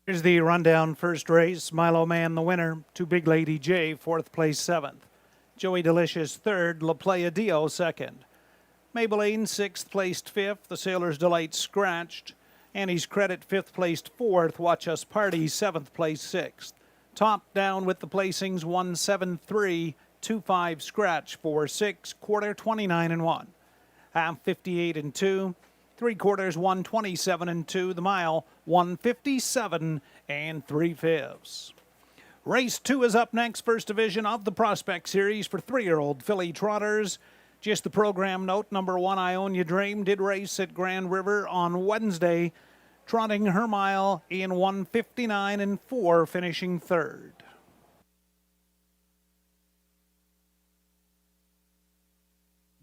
Here's the rundown. First race, Milo Man the winner, to Big Lady J, fourth place, seventh. Joey Delicious third, La Playa Dio second. Maybelline sixth placed fifth, the Sailor's Delight scratched. Annie's Credit fifth placed fourth, Watch Us Party seventh place sixth. Top down with the placings 173, 25 scratch, 4-6, quarter 29 and 1. Half 58 and 2. 3/4 127 and 2. The mile 157 and 3/5. Race 2 is up next. First division of the Prospect Series for 3-year-old filly trotters. Just the program note, number 1, Ionia Dream, did race at Grand River on Wednesday, trotting her mile in 159 and 4, finishing third.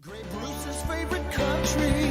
Great Bruce's favorite country.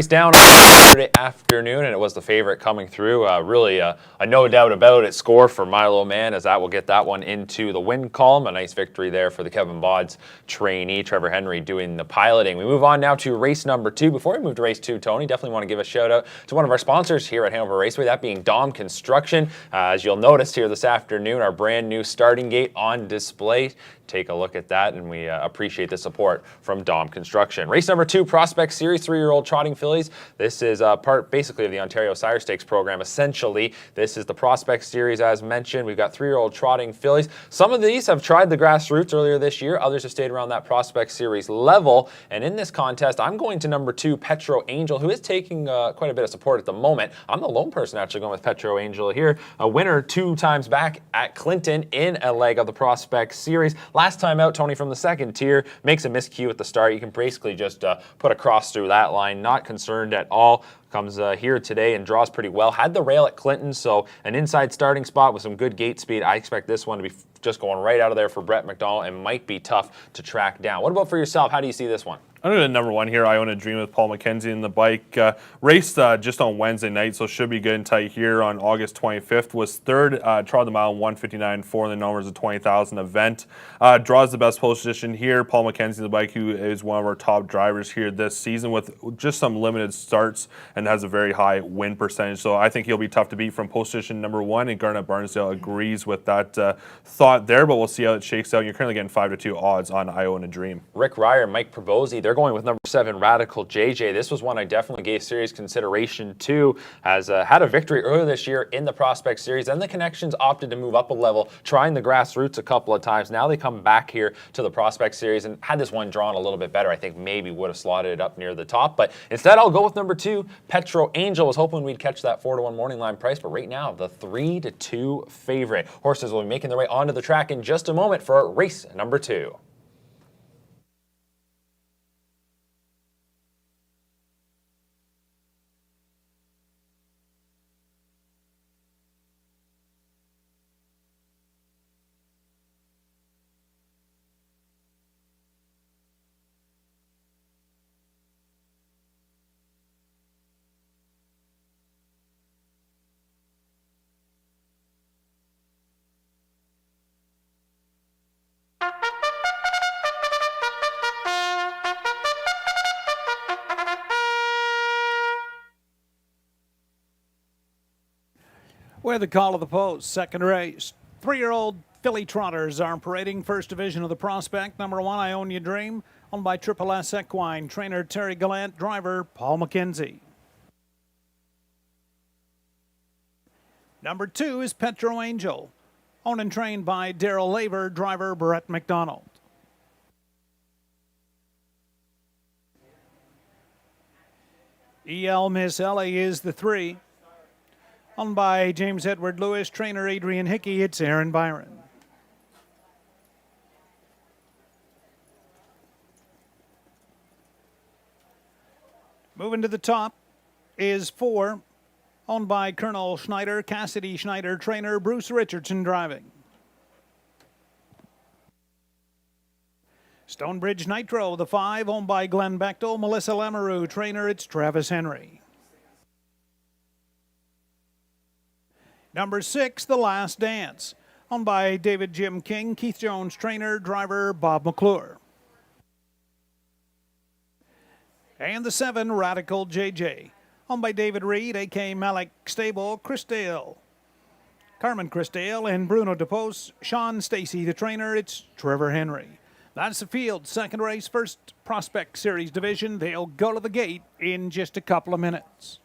Down Saturday afternoon, and it was the favorite coming through. Really a no doubt about it score for Milo Man, as that will get that one into the win column. A nice victory there for the Kevin Bodds trainee, Trevor Henry, doing the piloting. We move on now to race number 2. Before we move to race 2, Tony, definitely want to give a shout out to one of our sponsors here at Hanover Raceway, that being Dom Construction. As you'll notice here this afternoon, our brand new starting gate on display. Take a look at that, and we appreciate the support from Dom Construction. Race number 2, Prospect Series, 3-year-old trotting fillies. This is part basically of the Ontario Sire Stakes program. Essentially, this is the Prospect Series as mentioned. We've got 3-year-old trotting fillies. Some of these have tried the grassroots earlier this year. Others have stayed around that Prospect Series level. And in this contest, I'm going to number 2, Petro Angel, who is taking quite a bit of support at the moment. I'm the lone person actually going with Petro Angel here. A winner 2 times back at Clinton in a leg of the Prospect Series. Last time out, Tony from the second tier makes a miscue at the start. You can basically just put a cross through that line. Not concerned at all. Comes here today and draws pretty well. Had the rail at Clinton, so an inside starting spot with some good gate speed. I expect this one to be just going right out of there for Brett McDonald and might be tough to track down. What about for yourself? How do you see this one? I'm going to number 1 here, Iona Dream with Paul McKenzie in the bike. Raced just on Wednesday night, so should be good and tight here on August 25th. Was third, trod the mile in 159.4 in the numbers of 20,000 event. Draws the best position here. Paul McKenzie in the bike, who is one of our top drivers here this season with just some limited starts and has a very high win percentage. So I think he'll be tough to beat from position number 1, and Garnet Barnsdale agrees with that thought there, but we'll see how it shakes out. You're currently getting 5-2 odds on Iona Dream. Rick Ryer, Mike Probosi, they're going with number 7, Radical JJ. This was one I definitely gave serious consideration to, has had a victory earlier this year in the Prospect Series, and the Connections opted to move up a level, trying the grassroots a couple of times. Now they come back here to the Prospect Series, and had this one drawn a little bit better, I think maybe would have slotted it up near the top, but instead I'll go with number 2, Petro Angel. Was hoping we'd catch that 4-1 morning line price, but right now the 3-2 favorite. Horses will be making their way onto the track in just a moment for race number 2. With the call of the post, second race. 3-year-old filly trotters are parading first division of the Prospect. Number 1, Ionia Dream, owned by Triple S Equine. Trainer Terry Gallant, driver Paul McKenzie. Number 2 is Petro Angel, owned and trained by Daryl Laver, driver Brett McDonald. EL Miss Ellie is the 3. Owned by James Edward Lewis, trainer Adrian Hickey, it's Aaron Byron. Moving to the top is 4, Owned by Colonel Schneider, Cassidy Schneider, trainer Bruce Richardson driving. Stonebridge Nitro, the 5, owned by Glenn Bechtel, Melissa Lemereau, trainer, it's Travis Henry. Number 6, The Last Dance, owned by David Jim King, Keith Jones, trainer, driver Bob McClure. And the 7, Radical JJ, owned by David Reed, A.K. Malik Stable, Chris Dale, Carmen Chrisdale, and Bruno DePose, Sean Stacy, the trainer, it's Trevor Henry. That's the field, second race, first Prospect Series division. They'll go to the gate in just a couple of minutes.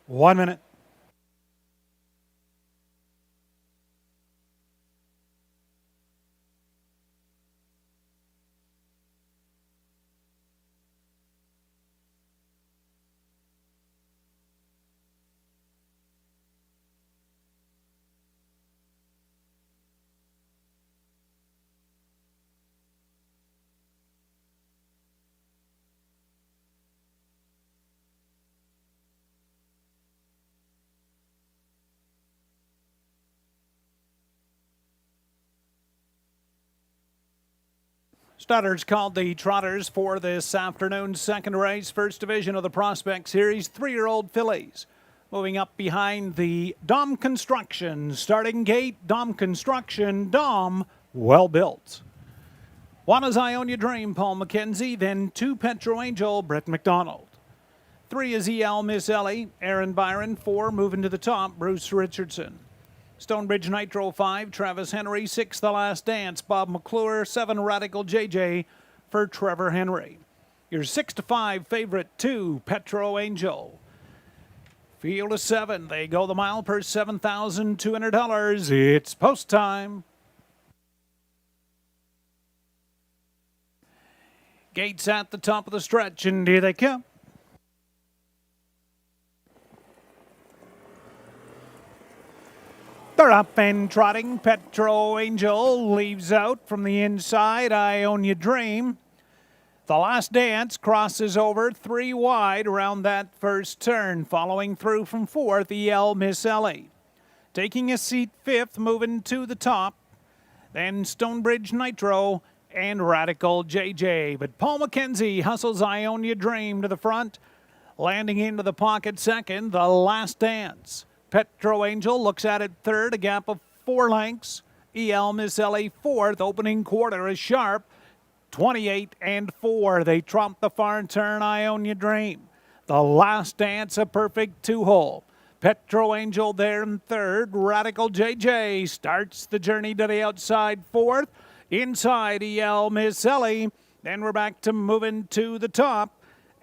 One minute. Starters called the Trotters for this afternoon's second race, first division of the Prospect Series, 3-year-old fillies. Moving up behind the Dom Construction starting gate. Dom Construction, Dom, well built. 1 is I Own Your Dream, Paul McKenzie. Then 2, Petro Angel, Brett McDonald. 3 is EL Miss Ellie, Aaron Byron. 4, moving to the top, Bruce Richardson. Stonebridge Nitro 5, Travis Henry. 6, The Last Dance, Bob McClure. 7, Radical JJ for Trevor Henry. Your 6-5 favorite, 2, Petro Angel. Field of 7, they go the mile per $7,200. It's post time. Gates at the top of the stretch, and here they come. They're up and trotting. Petro Angel leaves out from the inside. I Own Your Dream. The Last Dance crosses over 3 wide around that first turn. Following through from 4th, EL Miss Ellie. Taking a seat 5th, moving to the top. Then Stonebridge Nitro and Radical JJ. But Paul McKenzie hustles I Own Your Dream to the front. Landing into the pocket 2nd, The Last Dance. Petro Angel looks at it 3rd, a gap of 4 lengths. EL Miss Ellie 4th, opening quarter is sharp. 28 and 4. They trump the far turn, I Own Your Dream. The Last Dance, a perfect 2-hole. Petro Angel there in 3rd. Radical JJ starts the journey to the outside 4th. Inside EL Miss Ellie. Then we're back to moving to the top.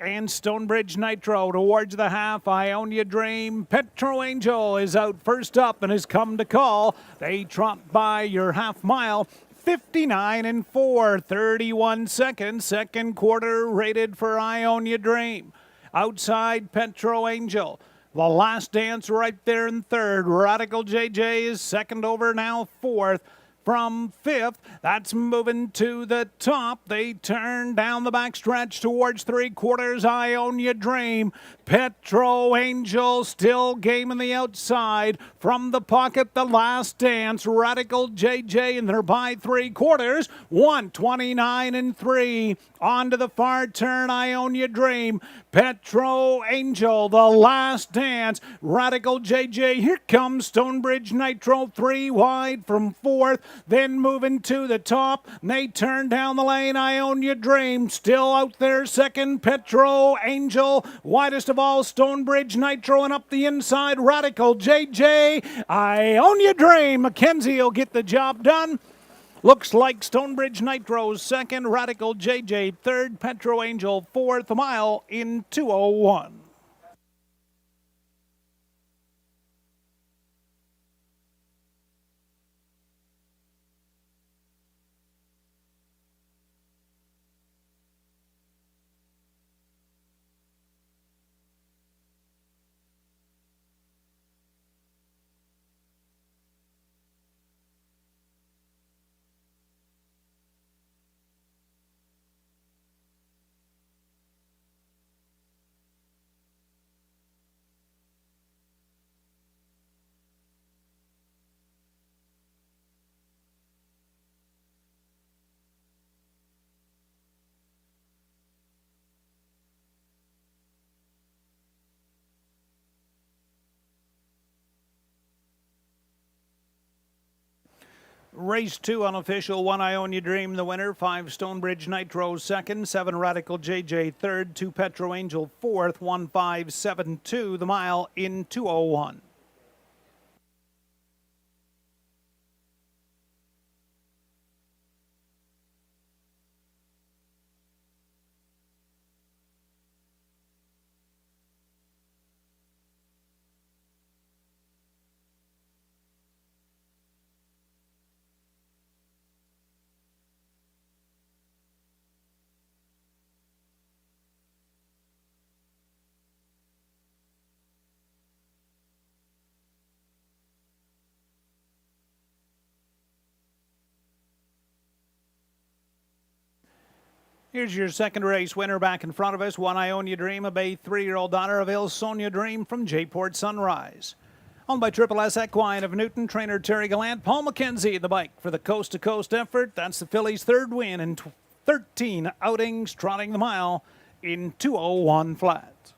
And Stonebridge Nitro towards the half. I Own Your Dream. Petro Angel is out first up and has come to call. They trump by your half mile. 59 and 4, 31 seconds. Second quarter rated for I Own Your Dream. Outside Petro Angel. The Last Dance right there in 3rd. Radical JJ is second over now 4th. From 5th, that's moving to the top. They turn down the backstretch towards 3/4. I Own Your Dream. Petro Angel still gaming the outside. From the pocket, The Last Dance. Radical JJ, and they're by 3/4. 129 and 3. On to the far turn, I Own Your Dream. Petro Angel, The Last Dance. Radical JJ, here comes Stonebridge Nitro, 3 wide from 4th. Then moving to the top, they turn down the lane. I Own Your Dream, still out there second. Petro Angel, widest of all, Stonebridge Nitro, and up the inside, Radical JJ. I Own Your Dream. McKenzie will get the job done. Looks like Stonebridge Nitro's second, Radical JJ 3rd, Petro Angel 4th, a mile in 2:01. Race 2 unofficial, 1 I Own Your Dream the winner, 5 Stonebridge Nitro second, 7 Radical JJ third, 2 Petro Angel 4th, 1:5.72 the mile in 2:01. Here's your second race winner back in front of us. 1 I Own Your Dream, a Bay 3-year-old daughter of Il Sonia Dream from J-Port Sunrise. Owned by Triple S Equine of Newton, trainer Terry Gallant. Paul McKenzie in the bike for the coast-to-coast effort. That's the filly's 3rd win in 13 outings, trotting the mile in 2:01 flat.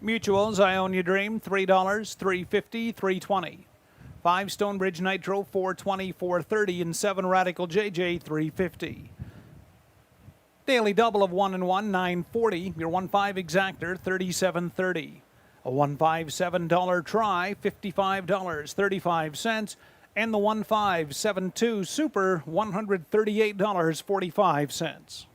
Mutuals, I Own Your Dream, $3, $3.50, $3.20. 5 Stonebridge Nitro, $4.20, $4.30, and 7 Radical JJ, $3.50. Daily double of 1 and 1, $9.40. Your 1.5 exactor, $37.30. A $1.57 try, $55.35. And the 1.572 super, $138.45.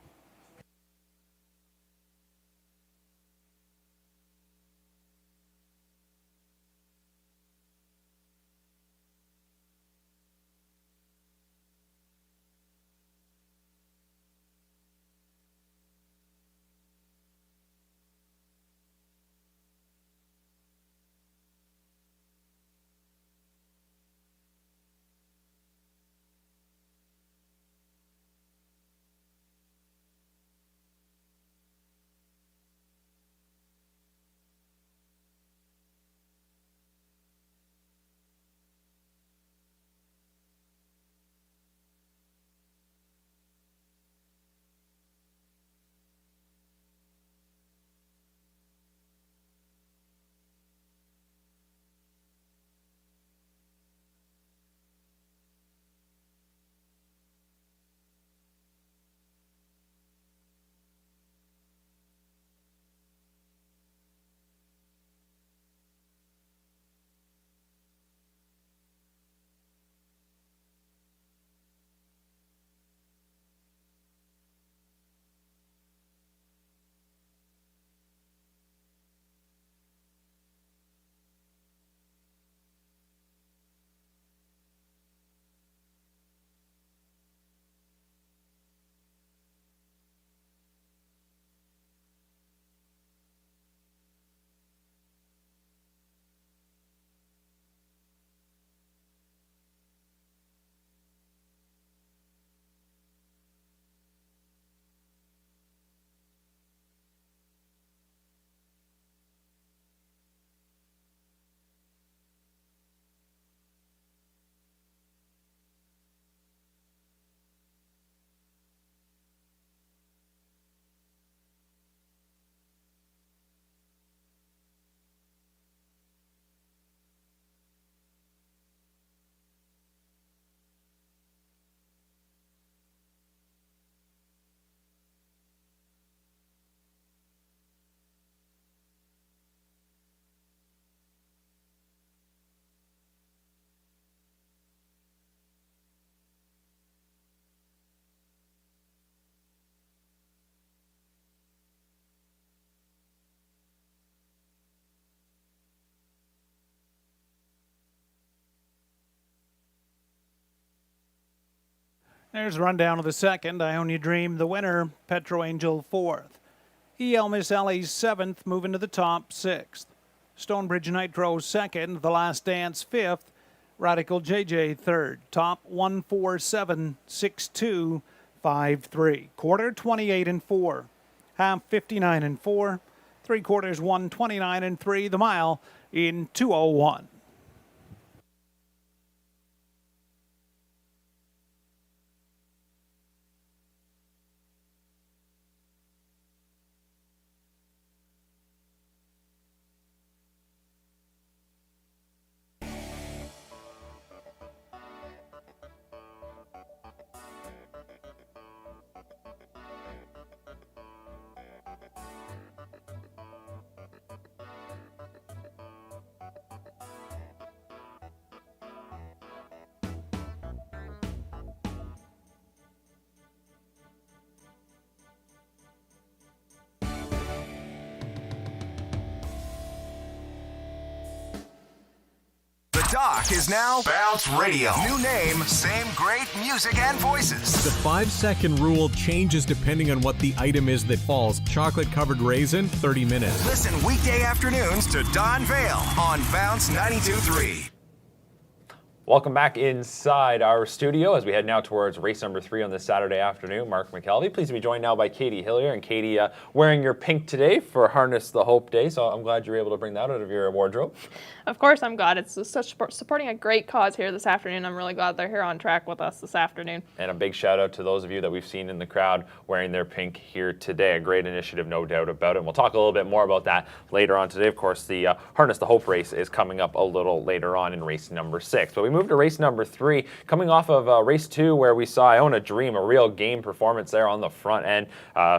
There's a rundown of the second. Ionia Dream, the winner. Petro Angel, fourth. EL Miss Ellie's seventh, moving to the top, sixth. Stonebridge Nitro, second. The Last Dance, fifth. Radical JJ, third. Top 147.6253. Quarter 28 and 4. Half 59 and 4. Three quarters 129 and 3. The mile in 2:01. The Doc is now Bounce Radio. New name, same great music and voices. The 5-second rule changes depending on what the item is that falls. Chocolate covered raisin, 30 minutes. Listen weekday afternoons to Don Vale on Bounce 92.3. Welcome back inside our studio as we head now towards race number 3 on this Saturday afternoon. Mark McKelvey, pleased to be joined now by Katie Hillier. And Katie, wearing your pink today for Harness the Hope Day, so I'm glad you're able to bring that out of your wardrobe. Of course, I'm glad. It's such supporting a great cause here this afternoon. I'm really glad they're here on track with us this afternoon. And a big shout out to those of you that we've seen in the crowd wearing their pink here today. A great initiative, no doubt about it. And we'll talk a little bit more about that later on today. Of course, the Harness the Hope race is coming up a little later on in race number 6. But we move to race number 3, coming off of race 2, where we saw Iona Dream, a real game performance there on the front end,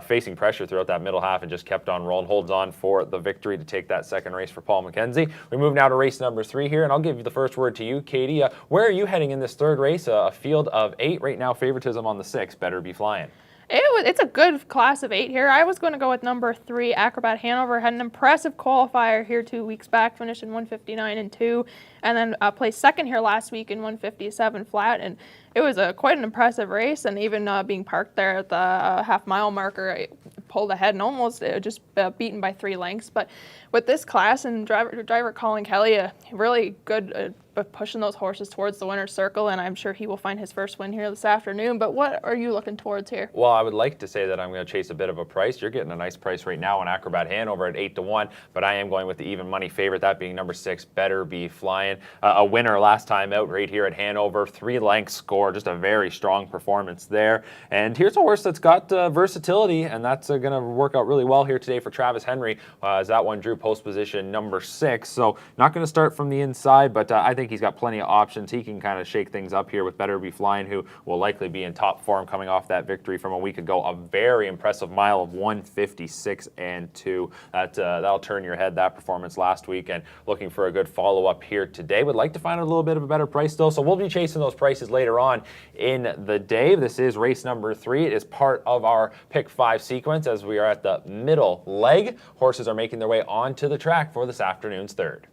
facing pressure throughout that middle half and just kept on rolling, holds on for the victory to take that second race for Paul McKenzie. We move now to race number 3 here, and I'll give you the first word to you, Katie. Where are you heading in this third race? A field of 8 right now, favoritism on the 6, Better Be Flying. It's a good class of 8 here. I was going to go with number 3, Acrobat Hanover. Had an impressive qualifier here 2 weeks back, finished in 159 and 2, and then placed second here last week in 157 flat. And it was quite an impressive race, and even being parked there at the half-mile marker, I pulled ahead and almost just beaten by 3 lengths. But with this class and driver Colin Kelly, really good pushing those horses towards the winner's circle, and I'm sure he will find his first win here this afternoon. But what are you looking towards here? Well, I would like to say that I'm going to chase a bit of a price. You're getting a nice price right now on Acrobat Hanover at 8-1, but I am going with the even money favorite, that being number 6, Better Be Flying. A winner last time out right here at Hanover, 3-length score, just a very strong performance there. And here's a horse that's got versatility, and that's going to work out really well here today for Travis Henry, as that one drew post position number 6. So not going to start from the inside, but I think he's got plenty of options. He can kind of shake things up here with Better Be Flying, who will likely be in top form coming off that victory from a week ago. A very impressive mile of 156 and 2. That'll turn your head, that performance last week, and looking for a good follow-up here today. Would like to find a little bit of a better price though, so we'll be chasing those prices later on in the day. This is race number 3. It is part of our Pick 5 sequence as we are at the middle leg. Horses are making their way onto the track for this afternoon's third.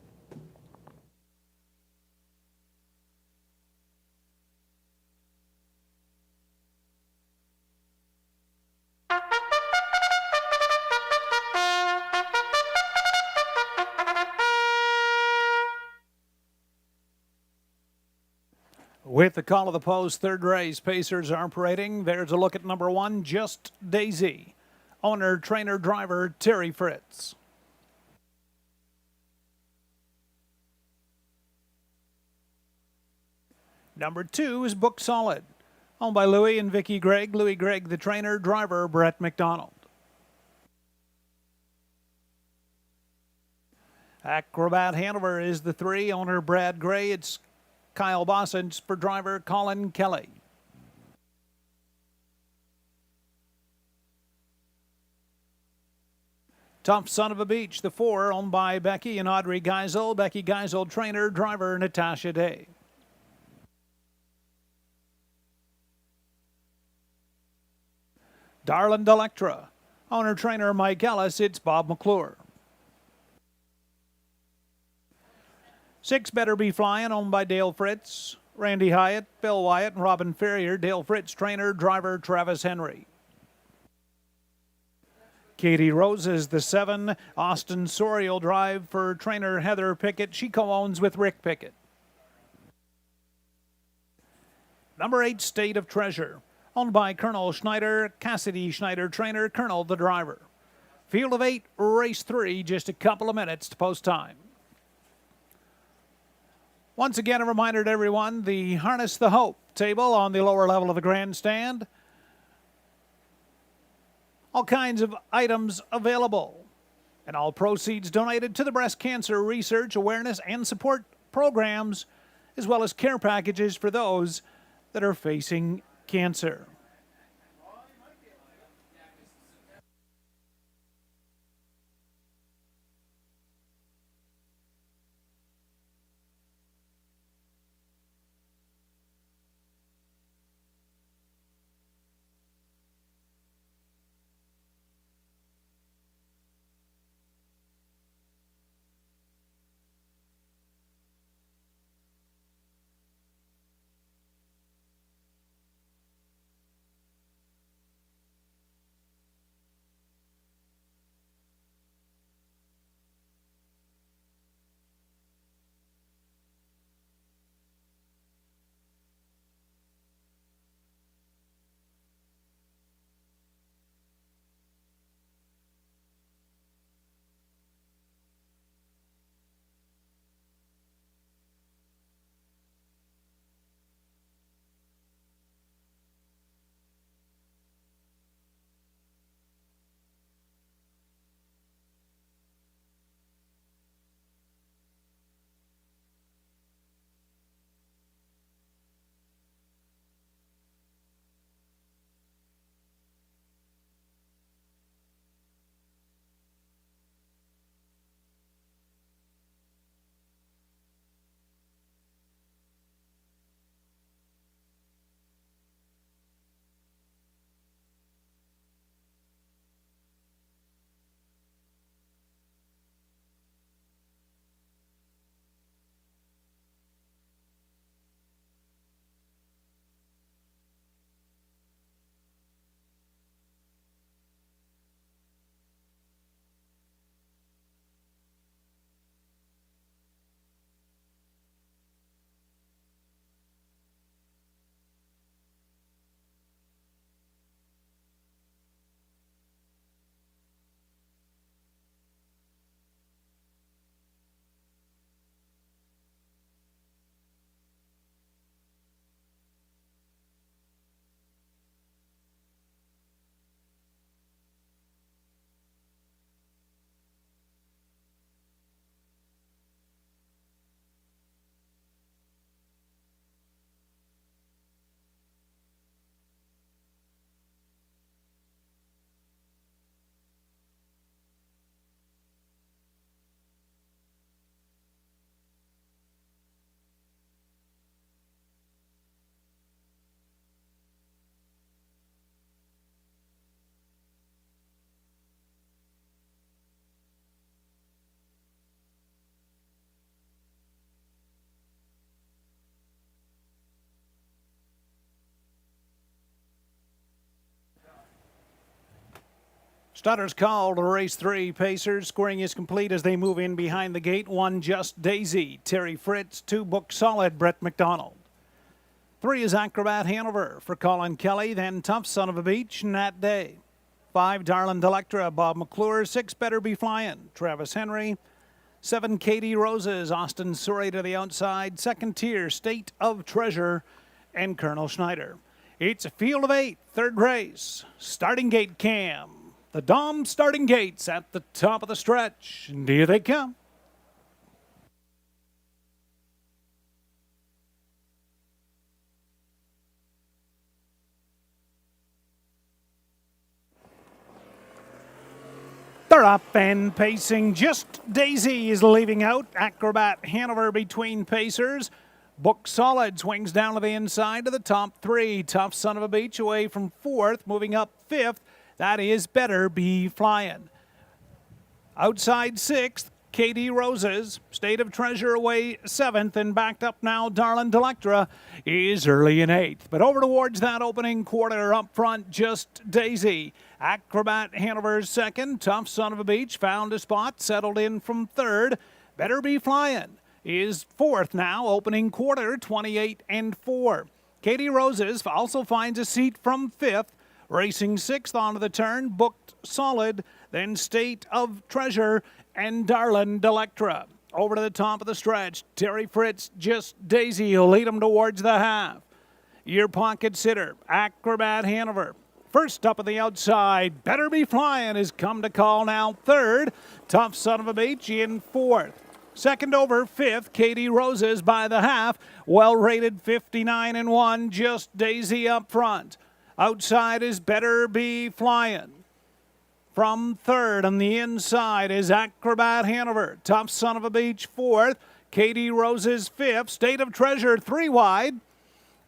With the call of the post, third race, Pacers are parading. There's a look at number 1, Just Daisy. Owner, trainer, driver, Terry Fritz. Number 2 is Book Solid. Owned by Louis and Vicky Gregg. Louis Gregg, the trainer, driver, Brett McDonald. Acrobat Hanover is the 3, owner Brad Gray. It's Kyle Bossage for driver Colin Kelly. Tough Son of a Beach, the 4, owned by Becky and Audrey Geisel. Becky Geisel, trainer, driver Natasha Day. Darland Electra, owner, trainer Mike Ellis. It's Bob McClure. 6, Better Be Flying, owned by Dale Fritz. Randy Hyatt, Bill Wyatt, and Robin Ferrier. Dale Fritz, trainer, driver Travis Henry. Katie Rose is the 7. Austin Sorial drive for trainer Heather Pickett. She co-owns with Rick Pickett. Number 8, State of Treasure, owned by Colonel Schneider, Cassidy Schneider, trainer, Colonel the driver. Field of 8, race 3, just a couple of minutes to post time. Once again, a reminder to everyone, the Harness the Hope table on the lower level of the grandstand. All kinds of items available, and all proceeds donated to the breast cancer research, awareness, and support programs, as well as care packages for those that are facing cancer. Starters called, race 3, Pacers. Scoring is complete as they move in behind the gate. 1, Just Daisy, Terry Fritz. 2, Book Solid, Brett McDonald. 3 is Acrobat Hanover for Colin Kelly. Then Tough Son of a Beach, Nat Day. 5, Darlin Delectra, Bob McClure. 6, Better Be Flying, Travis Henry. 7, Katie Roses, Austin Surrey to the outside. Second tier, State of Treasure, and Colonel Schneider. It's a field of 8, third race. Starting gate cam. The Dom starting gates at the top of the stretch. And here they come. They're up and pacing. Just Daisy is leaving out. Acrobat Hanover between Pacers. Book Solid swings down to the inside to the top 3. Tough Son of a Beach away from 4th, moving up 5th. That is Better Be Flying. Outside 6th, Katie Roses. State of Treasure away 7th, and backed up now Darlin Delectra is early in 8th. But over towards that opening quarter up front, just Daisy. Acrobat Hanover's 2nd. Tough Son of a Beach found a spot, settled in from 3rd. Better Be Flying is 4th now, opening quarter 28 and 4. Katie Roses also finds a seat from 5th. Racing 6th onto the turn, Booked Solid, then State of Treasure and Darlin Delectra. Over to the top of the stretch, Terry Fritz, Just Daisy will lead them towards the half. Your Pocket Sitter, Acrobat Hanover. First up on the outside, Better Be Flying has come to call now 3rd. Tough Son of a Beach in 4th. Second over 5th, Katie Roses by the half. Well rated 59 and 1, Just Daisy up front. Outside is Better Be Flying. From 3rd on the inside is Acrobat Hanover. Tough Son of a Beach 4th. Katie Roses 5th. State of Treasure 3 wide.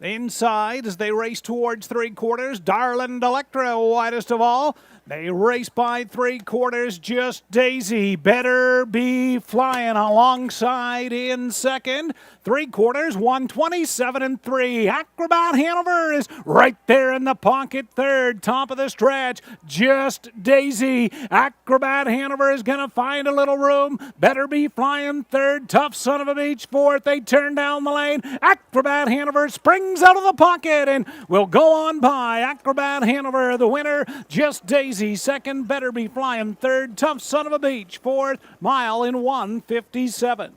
Inside as they race towards 3/4, Darlin Delectra widest of all. They race by 3/4, Just Daisy. Better Be Flying alongside in 2nd. 3/4, 127 and 3. Acrobat Hanover is right there in the pocket 3rd. Top of the stretch, Just Daisy. Acrobat Hanover is going to find a little room. Better Be Flying 3rd. Tough Son of a Beach 4th. They turn down the lane. Acrobat Hanover springs out of the pocket and will go on by. Acrobat Hanover, the winner. Just Daisy 2nd. Better Be Flying 3rd. Tough Son of a Beach 4th. Mile in 1:57.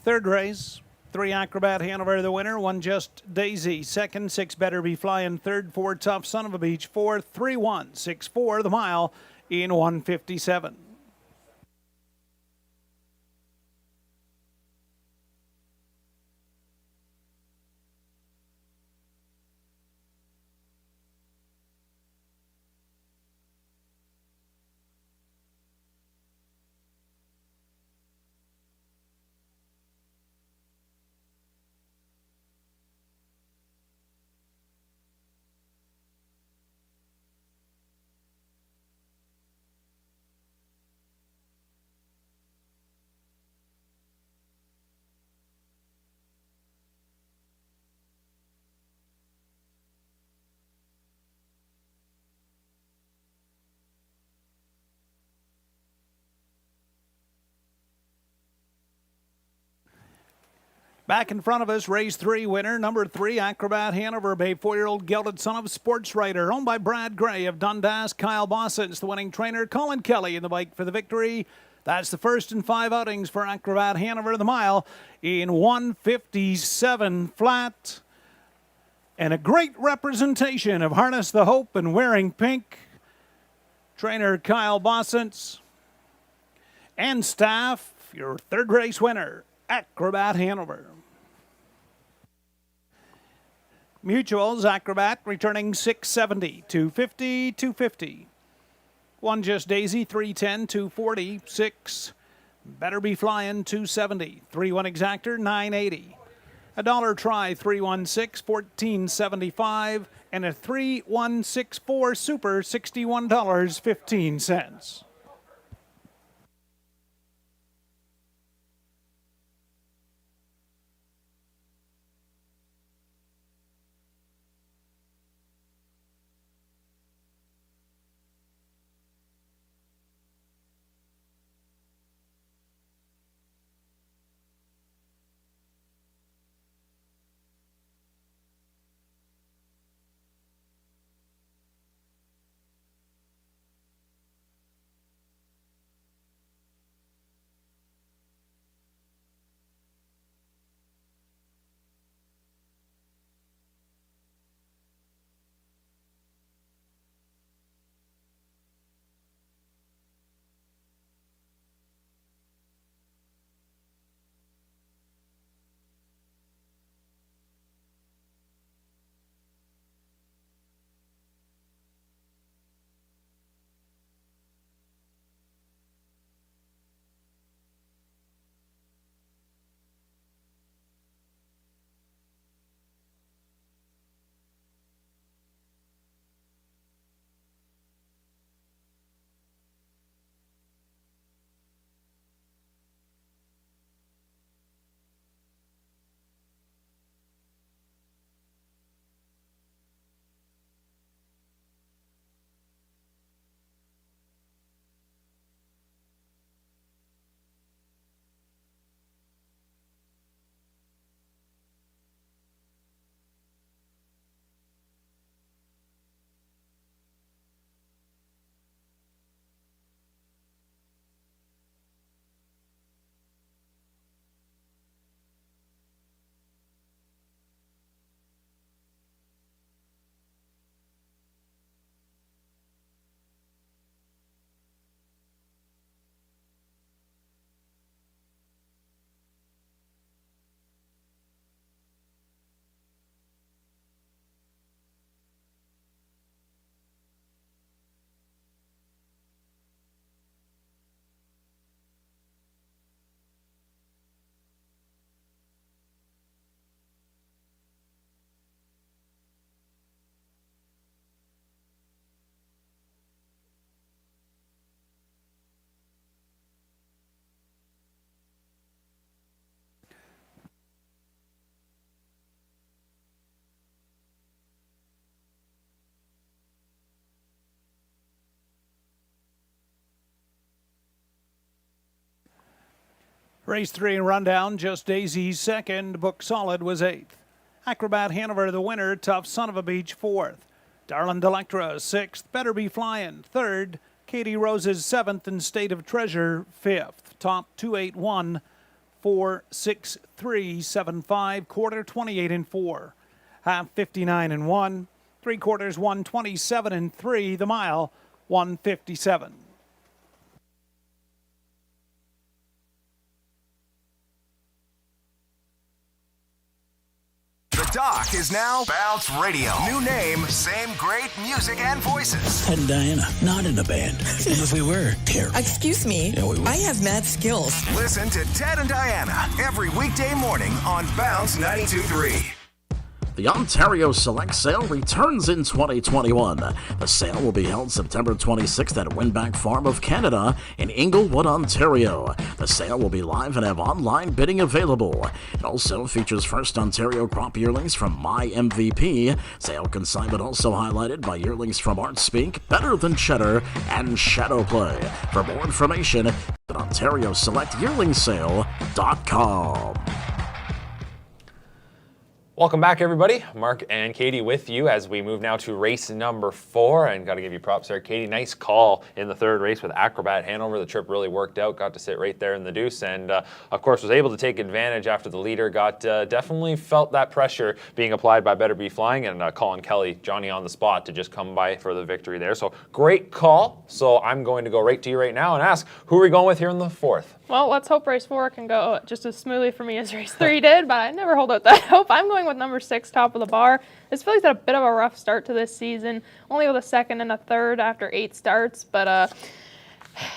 Third race, 3 Acrobat Hanover the winner, 1 Just Daisy 2nd, 6 Better Be Flying 3rd, 4 Tough Son of a Beach 4th, 3-1-6-4 the mile in 1:57. Back in front of us, race 3 winner, number 3, Acrobat Hanover, Bay 4-year-old gelded son of Sports Writer, owned by Brad Gray of Dundas. Kyle Bossens, the winning trainer. Colin Kelly in the bike for the victory. That's the first in 5 outings for Acrobat Hanover, the mile in 1:57 flat. And a great representation of Harness the Hope and Wearing Pink. Trainer Kyle Bossens and staff, your third race winner, Acrobat Hanover. Mutuals, Acrobat, returning 670, 250, 250. 1 Just Daisy, 310, 240, 6. Better Be Flying, 270. 3-1 Exactor, 980. A dollar try, 316, 1475. And a 3164 Super, $61.15. Race 3 rundown, Just Daisy second, Book Solid was 8th. Acrobat Hanover the winner, Tough Son of a Beach 4th. Darlin' Delectra 6th, Better Be Flyin' 3rd. Katie Rose's 7th and State of Treasure 5th. Top 281, 4, 6, 3, 7, 5, quarter 28 and 4. Half 59 and 1. 3 quarters 127 and 3. The mile 157. The Doc is now Bounce Radio. New name, same great music and voices. Ted and Diana, not in a band. And if we were, terrible. Excuse me, Yeah, we would. I have mad skills. Listen to Ted and Diana every weekday morning on Bounce 92.3. The Ontario Select Sale returns in 2021. The sale will be held September 26th at Winback Farm of Canada in Inglewood, Ontario. The sale will be live and have online bidding available. It also features first Ontario crop yearlings from My MVP. Sale consignment also highlighted by yearlings from Art Speak, Better Than Cheddar, and Shadow Play. For more information, at OntarioSelectYearlingSale.com. Welcome back, everybody. Mark and Katie with you as we move now to race number 4. And got to give you props there, Katie. Nice call in the third race with Acrobat Hanover. The trip really worked out. Got to sit right there in the deuce. And, of course, was able to take advantage after the leader. Definitely felt that pressure being applied by Better Be Flying. And Colin Kelly, Johnny on the spot to just come by for the victory there. So great call. So I'm going to go right to you right now and ask, who are we going with here in the 4th? Well, let's hope race 4 can go just as smoothly for me as race 3 did, but I never hold out that hope. I'm going with number 6, Top of the Bar. This filly's had a bit of a rough start to this season, only with a second and a third after 8 starts, but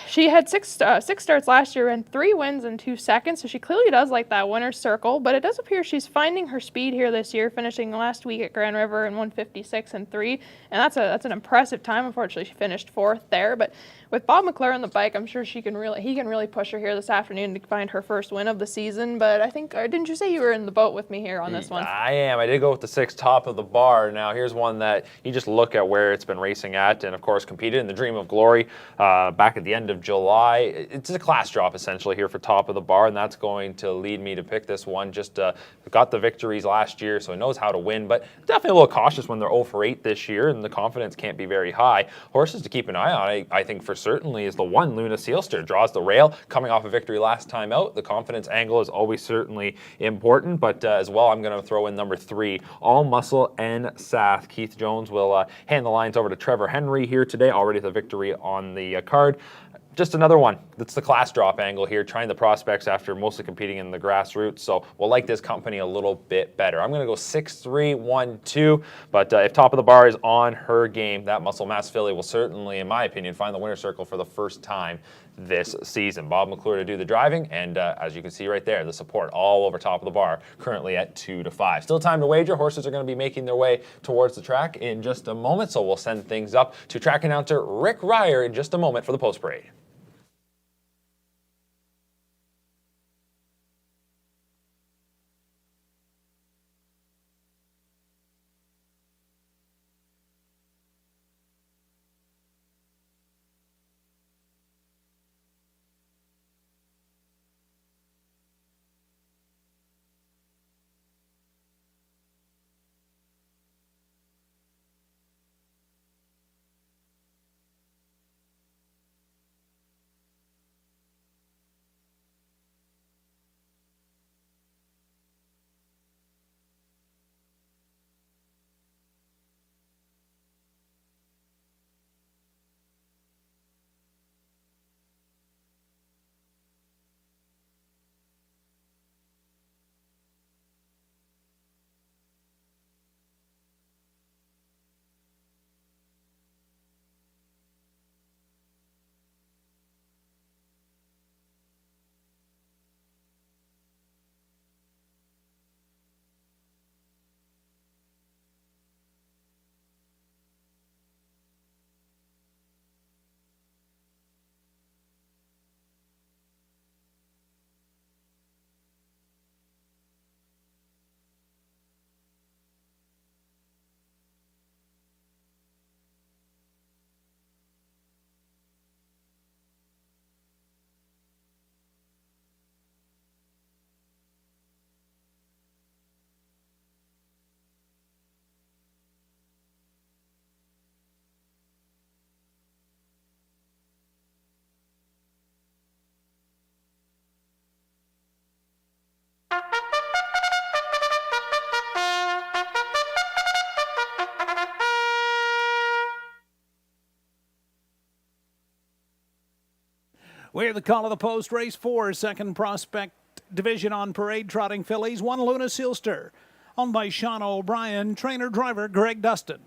she had six starts last year and 3 wins in 2 seconds, so she clearly does like that winner's circle, but it does appear she's finding her speed here this year, finishing last week at Grand River in 156 and 3, and that's an impressive time. Unfortunately, she finished 4th there, but with Bob McClure on the bike, I'm sure he can really push her here this afternoon to find her first win of the season. But I think, didn't you say you were in the boat with me here on this one? I am. I did go with the 6, Top of the Bar. Now, here's one that you just look at where it's been racing at, and of course competed in the Dream of Glory back at the end of July. It's a class drop essentially here for Top of the Bar, and that's going to lead me to pick this one. Just got the victories last year, so he knows how to win, but definitely a little cautious when they're 0 for 8 this year, and the confidence can't be very high. Horses to keep an eye on, I think for certainly is the 1, Luna Sealster. Draws the rail, coming off a victory last time out. The confidence angle is always certainly important, but as well, I'm going to throw in number 3, All Muscle and Sath. Keith Jones will hand the lines over to Trevor Henry here today, already the victory on the card. Just another one. That's the class drop angle here, trying the prospects after mostly competing in the grassroots. So we'll like this company a little bit better. I'm going to go 6, 3, 1, 2. But if Top of the Bar is on her game, that Muscle Mass filly will certainly, in my opinion, find the winner's circle for the first time this season. Bob McClure to do the driving, and as you can see right there, the support all over Top of the Bar, currently at 2 to 5. Still time to wager. Horses are going to be making their way towards the track in just a moment, so we'll send things up to track announcer Rick Ryer in just a moment for the post parade. We're the call of the post, race 4, second prospect division on parade, trotting fillies. 1 Luna Sealster, owned by Sean O'Brien, trainer driver Greg Dustin.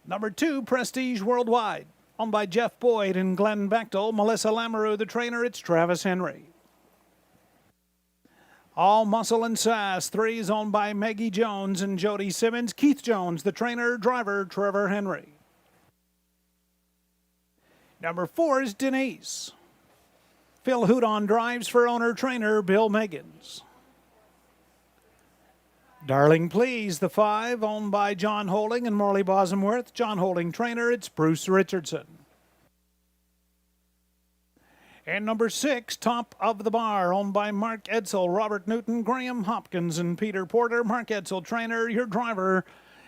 Number 2, Prestige Worldwide, owned by Jeff Boyd and Glenn Bechtel. Melissa Lamoureux, the trainer, it's Travis Henry. All Muscle and Sass, 3 is owned by Maggie Jones and Jody Simmons. Keith Jones, the trainer, driver Trevor Henry. Number 4 is Denise. Phil Houdon drives for owner-trainer Bill Meggins. Darling Please, the 5, owned by John Holding and Morley Bosomworth. John Holding trainer, it's Bruce Richardson. And number 6, Top of the Bar, owned by Mark Edsel, Robert Newton, Graham Hopkins, and Peter Porter. Mark Edsel trainer, your driver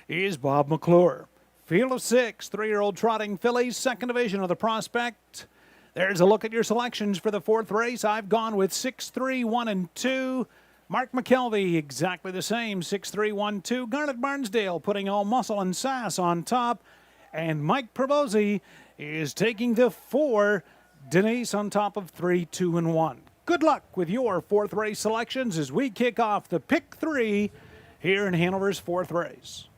is Bob McClure. Field of 6, 3-year-old trotting fillies, second division of the prospect. There's a look at your selections for the 4th race. I've gone with 6, 3, 1, and 2. Mark McKelvey, exactly the same, 6, 3, 1, 2. Garnet Barnsdale putting All Muscle and Sass on top. And Mike Provosi is taking the 4. Denise on top of 3, 2, and 1. Good luck with your 4th race selections as we kick off the Pick 3 here in Hanover's 4th race.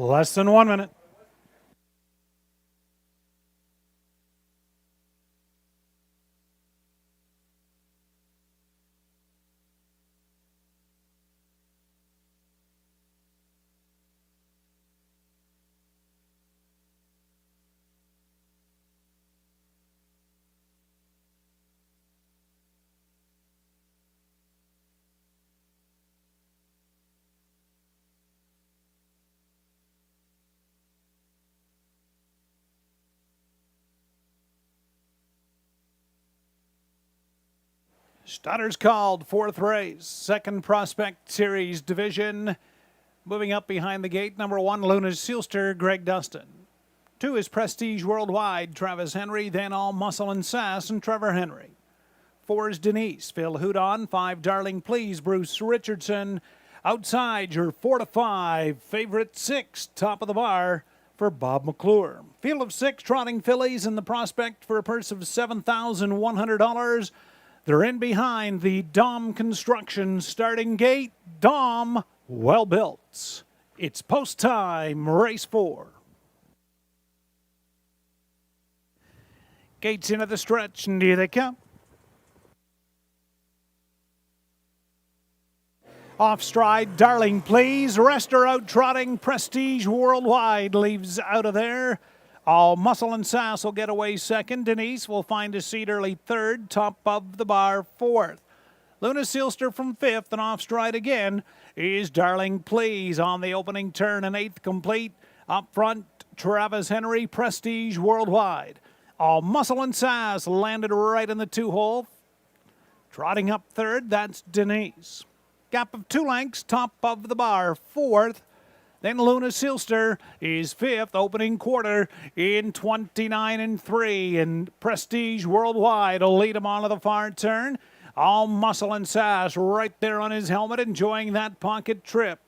Less than 1 minute. Starters called, 4th race, second prospect series division. Moving up behind the gate, number 1, Luna Sealster, Greg Dustin. 2 is Prestige Worldwide, Travis Henry, then All Muscle and Sass, and Trevor Henry. 4 is Denise, Phil Houdon. 5, Darling Please, Bruce Richardson. Outside, your 4 to 5, favorite 6, Top of the Bar for Bob McClure. Field of 6, trotting fillies in the prospect for a purse of $7,100. They're in behind the Dom Construction starting gate. Dom, well built. It's post time, race 4. Gates into the stretch, and here they come. Off stride, Darling Please. Rest her out trotting. Prestige Worldwide leaves out of there. All Muscle and Sass will get away second. Denise will find a seat early third. Top of the Bar 4th. Luna Sealster from 5th, and off stride again is Darling Please on the opening turn, and 8th complete. Up front, Travis Henry, Prestige Worldwide. All Muscle and Sass landed right in the 2-hole. Trotting up third, that's Denise. Gap of 2 lengths, Top of the Bar 4th. Then Luna Silster is fifth, opening quarter in 29-3. And Prestige Worldwide will lead him onto the far turn. All muscle and sass right there on his helmet, enjoying that pocket trip.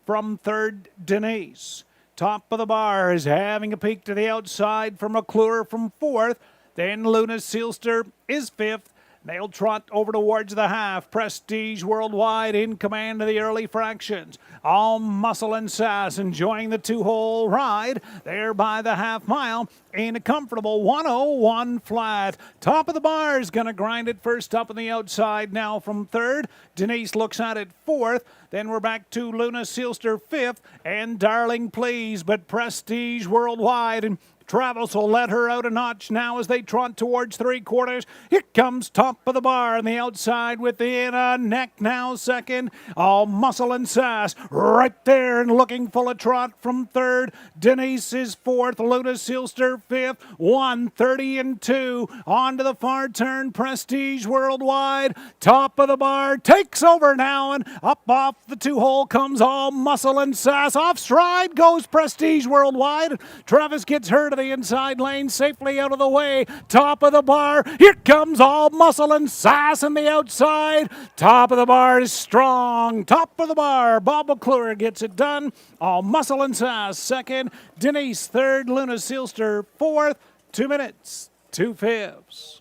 From third, Denise. Top of the bar is having a peek to the outside from McClure from fourth. Then Luna Silster is fifth. They'll trot over towards the half. Prestige Worldwide in command of the early fractions. All muscle and sass enjoying the two-hole ride. There by the half mile in a comfortable 101 flat. Top of the bar is going to grind it first up on the outside now from third. Denise looks at it fourth. Then we're back to Luna Silster fifth and Darling Please. But Prestige Worldwide and Travis will let her out a notch now as they trot towards three quarters. Here comes top of the bar on the outside within a neck now second. All muscle and sass right there and looking full of trot from third. Denise is fourth. Luna Silster fifth. 1:30-2. On to the far turn. Prestige Worldwide. Top of the bar takes over now and up off the two-hole comes all muscle and sass. Off stride goes Prestige Worldwide. Travis gets her to the inside lane, safely out of the way. Top of the bar, here comes all muscle and sass on the outside. Top of the bar is strong. Top of the bar, Bob McClure gets it done. All muscle and sass second. Denise third. Luna Silster fourth. 2 minutes, 2/5.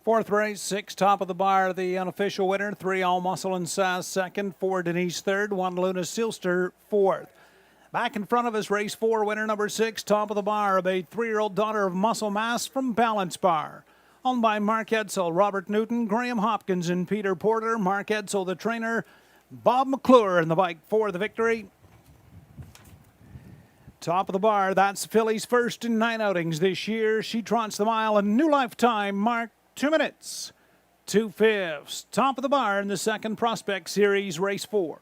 Fourth race, 6 top of the bar, the unofficial winner. 3 all muscle and sass second. 4 Denise third. 1 Luna Silster fourth. Back in front of us, race 4 winner number 6, top of the bar, of a 3-year-old daughter of Muscle Mass from Balance Bar. Owned by Mark Edsel, Robert Newton, Graham Hopkins, and Peter Porter. Mark Edsel, the trainer. Bob McClure in the bike for the victory. Top of the bar, that's Philly's first in 9 outings this year. She trots the mile in new lifetime mark. 2 minutes, 2/5. Top of the bar in the second Prospect Series, race 4.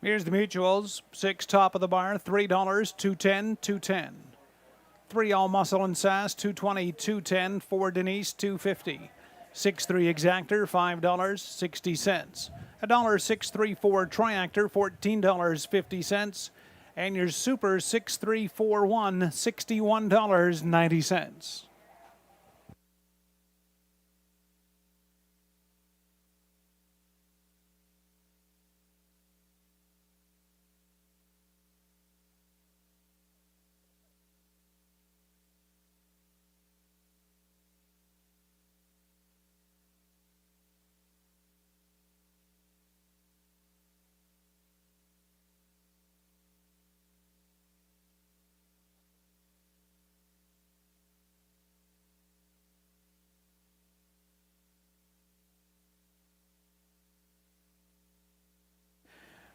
Here's the mutuals. 6 top of the bar, $3, $2.10, $2.10. 3 all muscle and sass, $2.20, $2.10. 4 Denise, $2.50. 6-3 exactor, $5.60. $1.634 triactor, $14.50. And your super 6341, $61.90.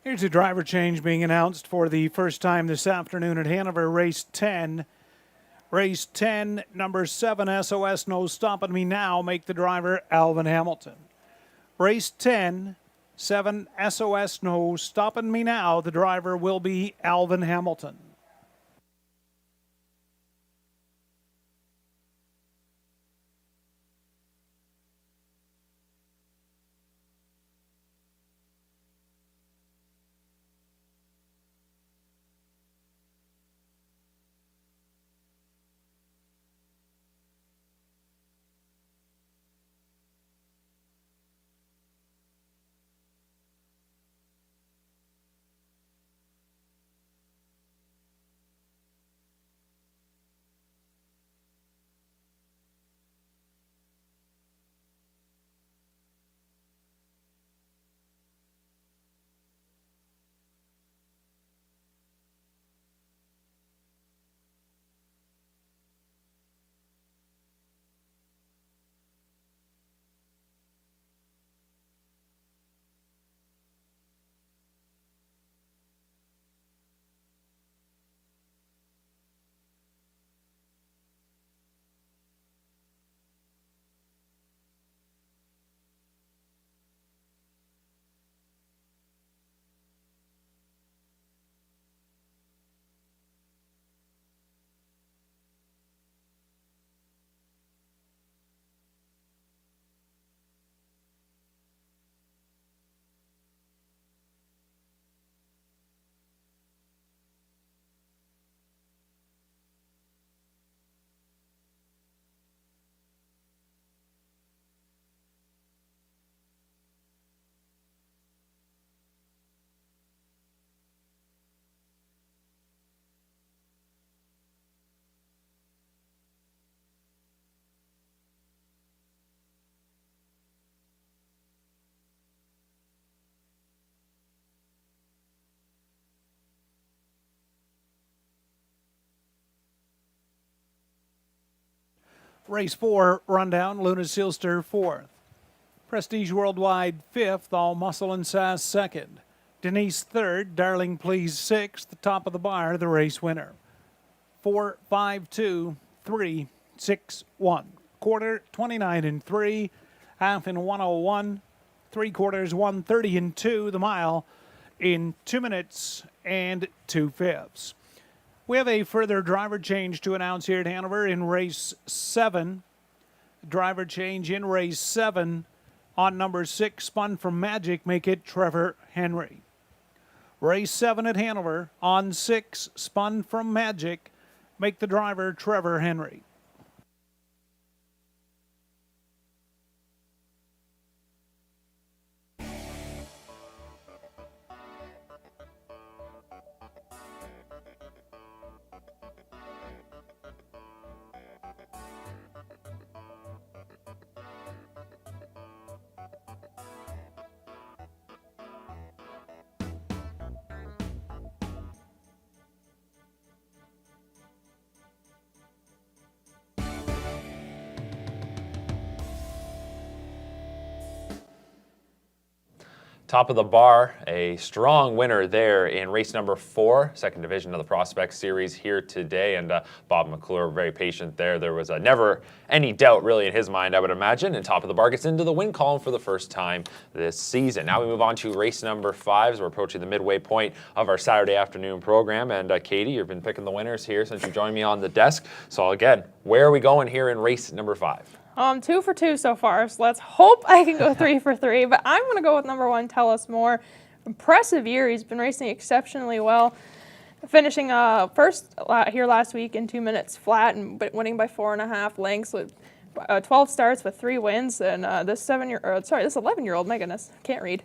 Here's a driver change being announced for the first time this afternoon at Hanover Race 10. Race 10, number 7, SOS No Stopping Me Now, make the driver Alvin Hamilton. Race 10, 7, SOS No Stopping Me Now, the driver will be Alvin Hamilton. Race 4, rundown, Luna Silster 4th. Prestige Worldwide 5th, All Muscle and Sass 2nd. Denise 3rd, Darling Please 6th, the top of the bar, the race winner. 4, 5, 2, 3, 6, 1. Quarter, 29 and 3, half in 101, 3/4, 130 and 2, the mile in 2 minutes and 2/5. We have a further driver change to announce here at Hanover in race 7. Driver change in race 7 on number 6, Spun from Magic, make it Trevor Henry. Race 7 at Hanover on 6, Spun from Magic, make the driver Trevor Henry. Top of the bar, a strong winner there in race number 4, second division of the Prospect Series here today. And Bob McClure, very patient there. There was never any doubt really in his mind, I would imagine. And top of the bar gets into the win column for the first time this season. Now we move on to race number 5 as we're approaching the midway point of our Saturday afternoon program. And Katie, you've been picking the winners here since you joined me on the desk. So again, where are we going here in race number 5? 2 for 2 so far, so let's hope I can go 3 for 3, but I'm going to go with number 1, Tell Us More. Impressive year. He's been racing exceptionally well, finishing first here last week in 2 minutes flat and winning by 4.5 lengths with 12 starts with 3 wins. And this 11-year-old, my goodness, can't read,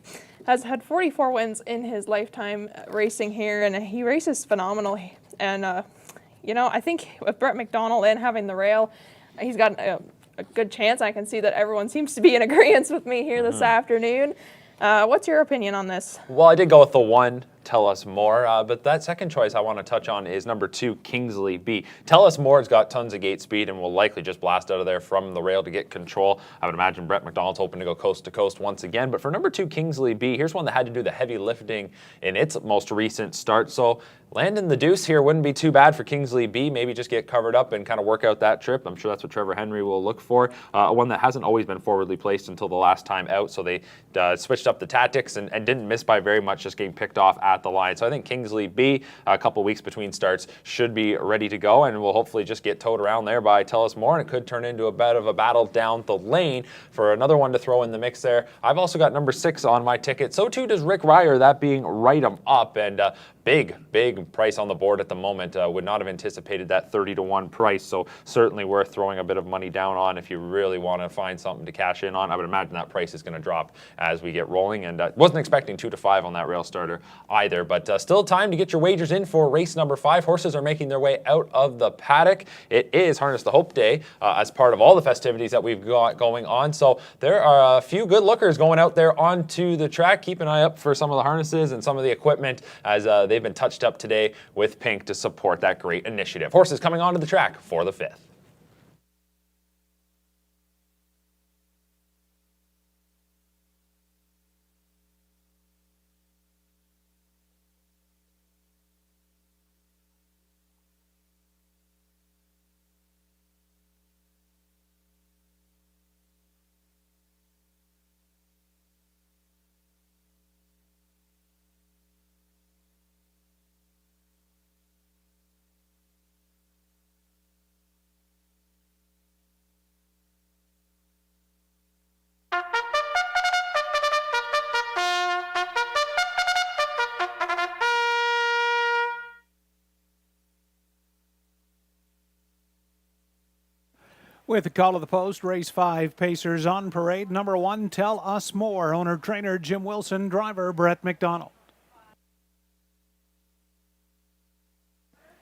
has had 44 wins in his lifetime racing here, and he races phenomenal. And, I think with Brett McDonald and having the rail, he's got a good chance. I can see that everyone seems to be in agreement with me here this afternoon. What's your opinion on this? Well, I did go with the 1, Tell Us More. But that second choice I want to touch on is number 2, Kingsley B. Tell Us More has got tons of gate speed and will likely just blast out of there from the rail to get control. I would imagine Brett McDonald's hoping to go coast to coast once again. But for number 2, Kingsley B, here's one that had to do the heavy lifting in its most recent start. So landing the deuce here wouldn't be too bad for Kingsley B. Maybe just get covered up and kind of work out that trip. I'm sure that's what Trevor Henry will look for. One that hasn't always been forwardly placed until the last time out. So they switched up the tactics and didn't miss by very much, just getting picked off at the line. So I think Kingsley B, a couple weeks between starts, should be ready to go, and will hopefully just get towed around there by Tell Us More, and it could turn into a bit of a battle down the lane for another one to throw in the mix there. I've also got number 6 on my ticket. So too does Rick Ryer, that being Right 'em Up, and big price on the board at the moment. Would not have anticipated that 30-1 price, so certainly worth throwing a bit of money down on if you really want to find something to cash in on. I would imagine that price is going to drop as we get rolling, and wasn't expecting 2 to 5 on that rail starter either, but still time to get your wagers in for race number 5. Horses are making their way out of the paddock. It is Harness the Hope Day as part of all the festivities that we've got going on, so there are a few good lookers going out there onto the track. Keep an eye up for some of the harnesses and some of the equipment as they've been touched up today with pink to support that great initiative. Horses coming onto the track for the 5th. With the call of the post, race 5, Pacers on parade. Number 1, Tell Us More. Owner, trainer Jim Wilson. Driver Brett McDonald.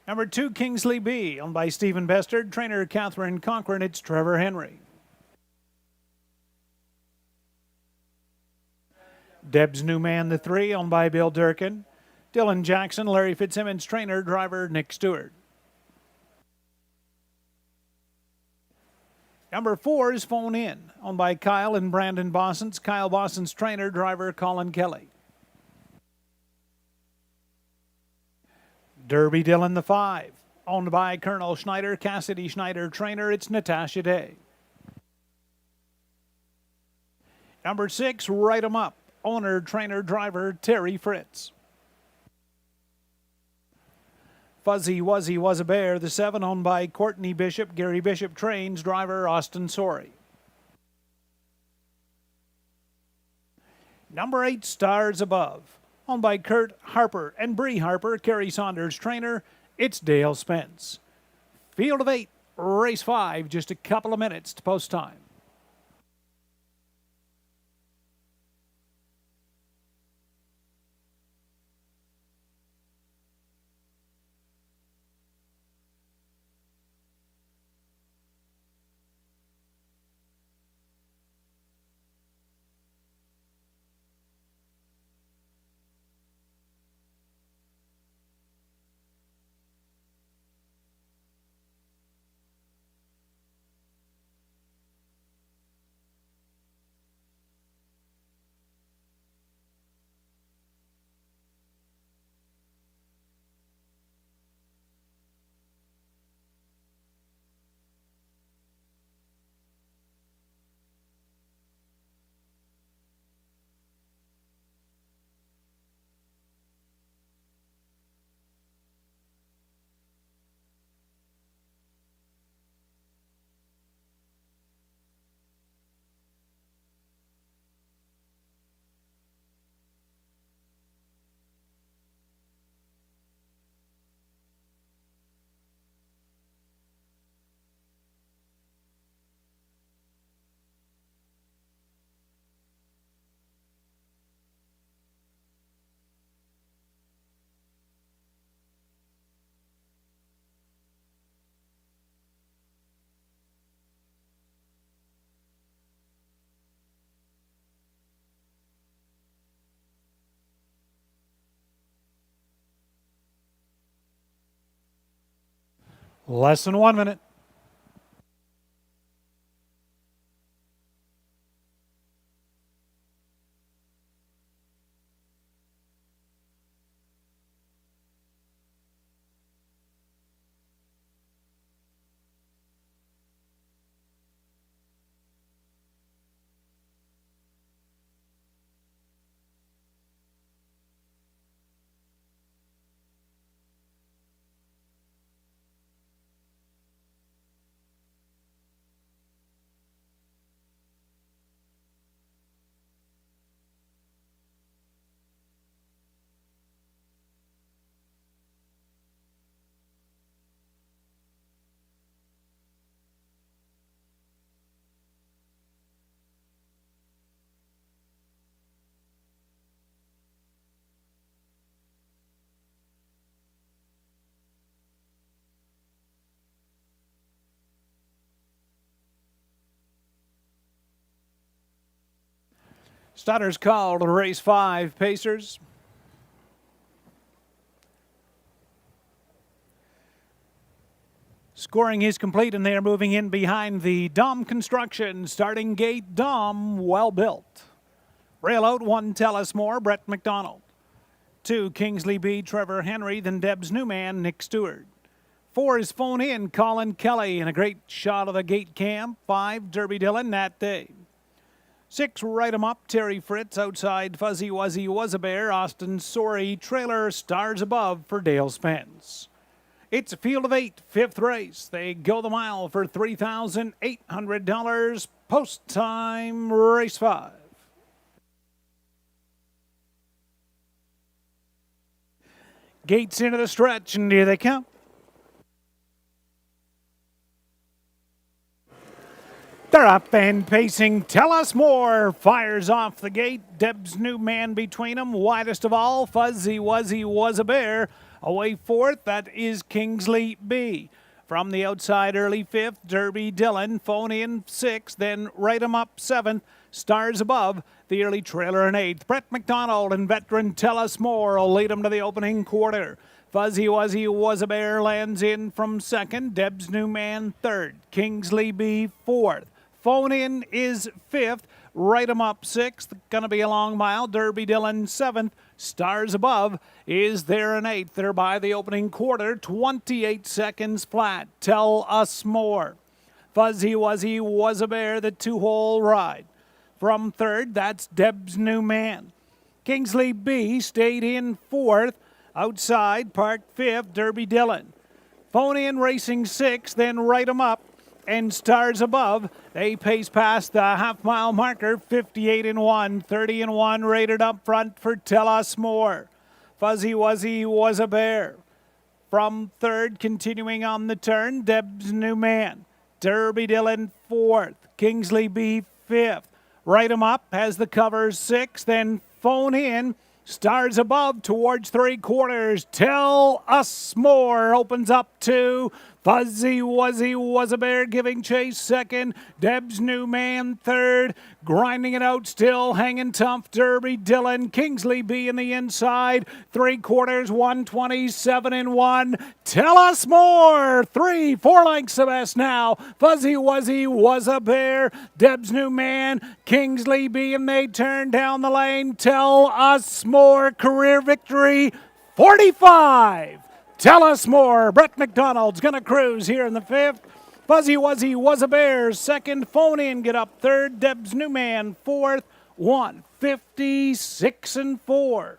Number 2, Kingsley B. Owned by Stephen Bestard. Trainer Catherine Cochran. It's Trevor Henry. Deb's New Man, the 3. Owned by Bill Durkin. Dylan Jackson. Larry Fitzsimmons. Trainer. Driver Nick Stewart. Number 4 is Phone In, owned by Kyle and Brandon Bossens. Kyle Bossens' trainer, driver Colin Kelly. Derby Dillon, the 5, owned by Colonel Schneider, Cassidy Schneider, trainer. It's Natasha Day. Number 6, Write 'em Up, owner, trainer, driver Terry Fritz. Fuzzy Wuzzy Was a Bear, the 7, owned by Courtney Bishop. Gary Bishop trains, driver Austin Sorey. Number 8, Stars Above, owned by Kurt Harper and Bree Harper. Kerry Saunders trainer. It's Dale Spence. Field of 8, race 5, just a couple of minutes to post time. Less than 1 minute. Starters called in race 5, Pacers. Scoring is complete, and they are moving in behind the Dom Construction. Starting gate, Dom, well built. Rail out, 1, Tell Us More, Brett McDonald. 2, Kingsley B, Trevor Henry, then Deb's new man, Nick Stewart. 4 is Phone In, Colin Kelly, and a great shot of the gate cam. 5, Derby Dillon, Nat Day. 6, Write 'em Up, Terry Fritz. Outside, Fuzzy Wuzzy Was a Bear, Austin Sorry. Trailer, Stars Above for Dale Spence. It's a field of 8, 5th race. They go the mile for $3,800. Post time, race 5. Gates into the stretch, and here they come. They're up and pacing. Tell Us More fires off the gate. Deb's new man between them. Widest of all, Fuzzy Wuzzy Was a Bear. Away 4th, that is Kingsley B. From the outside, early 5th, Derby Dillon. Phone In 6th, then Write 'em Up 7th. Stars Above, the early trailer in 8th. Brett McDonald and veteran Tell Us More will lead them to the opening quarter. Fuzzy Wuzzy Was a Bear lands in from 2nd. Deb's new man 3rd. Kingsley B 4th. Phone In is 5th. Write 'em Up 6th. Gonna be a long mile. Derby Dillon 7th. Stars Above is there in 8th. They're by the opening quarter. 28 seconds flat. Tell Us More. Fuzzy Wuzzy Was a Bear, the 2-hole ride. From 3rd, that's Deb's new man. Kingsley B stayed in 4th. Outside, parked 5th, Derby Dillon. Phone In racing 6th, then Write 'em Up. And Stars Above, they pace past the half-mile marker, 58-1, 30-1, rated up front for Tell Us More. Fuzzy Wuzzy Was a Bear. From 3rd, continuing on the turn, Deb's new man. Derby Dillon 4th, Kingsley B 5th. Write 'em Up has the cover 6th, then Phone In. Stars Above towards 3/4. Tell Us More opens up 2. Fuzzy Wuzzy Was a Bear giving chase 2nd. Deb's new man 3rd. Grinding it out still, hanging tough. Derby Dillon, Kingsley B in the inside. 3/4, 127-1. Tell Us More. 4 lengths the best now. Fuzzy Wuzzy Was a Bear. Deb's new man, Kingsley B, and they turn down the lane. Tell Us More. Career victory 45. Tell Us More. Brett McDonald's going to cruise here in the 5th. Fuzzy Wuzzy Was a Bear 2nd. Phone In get up 3rd. Deb's new man 4th. 156-4.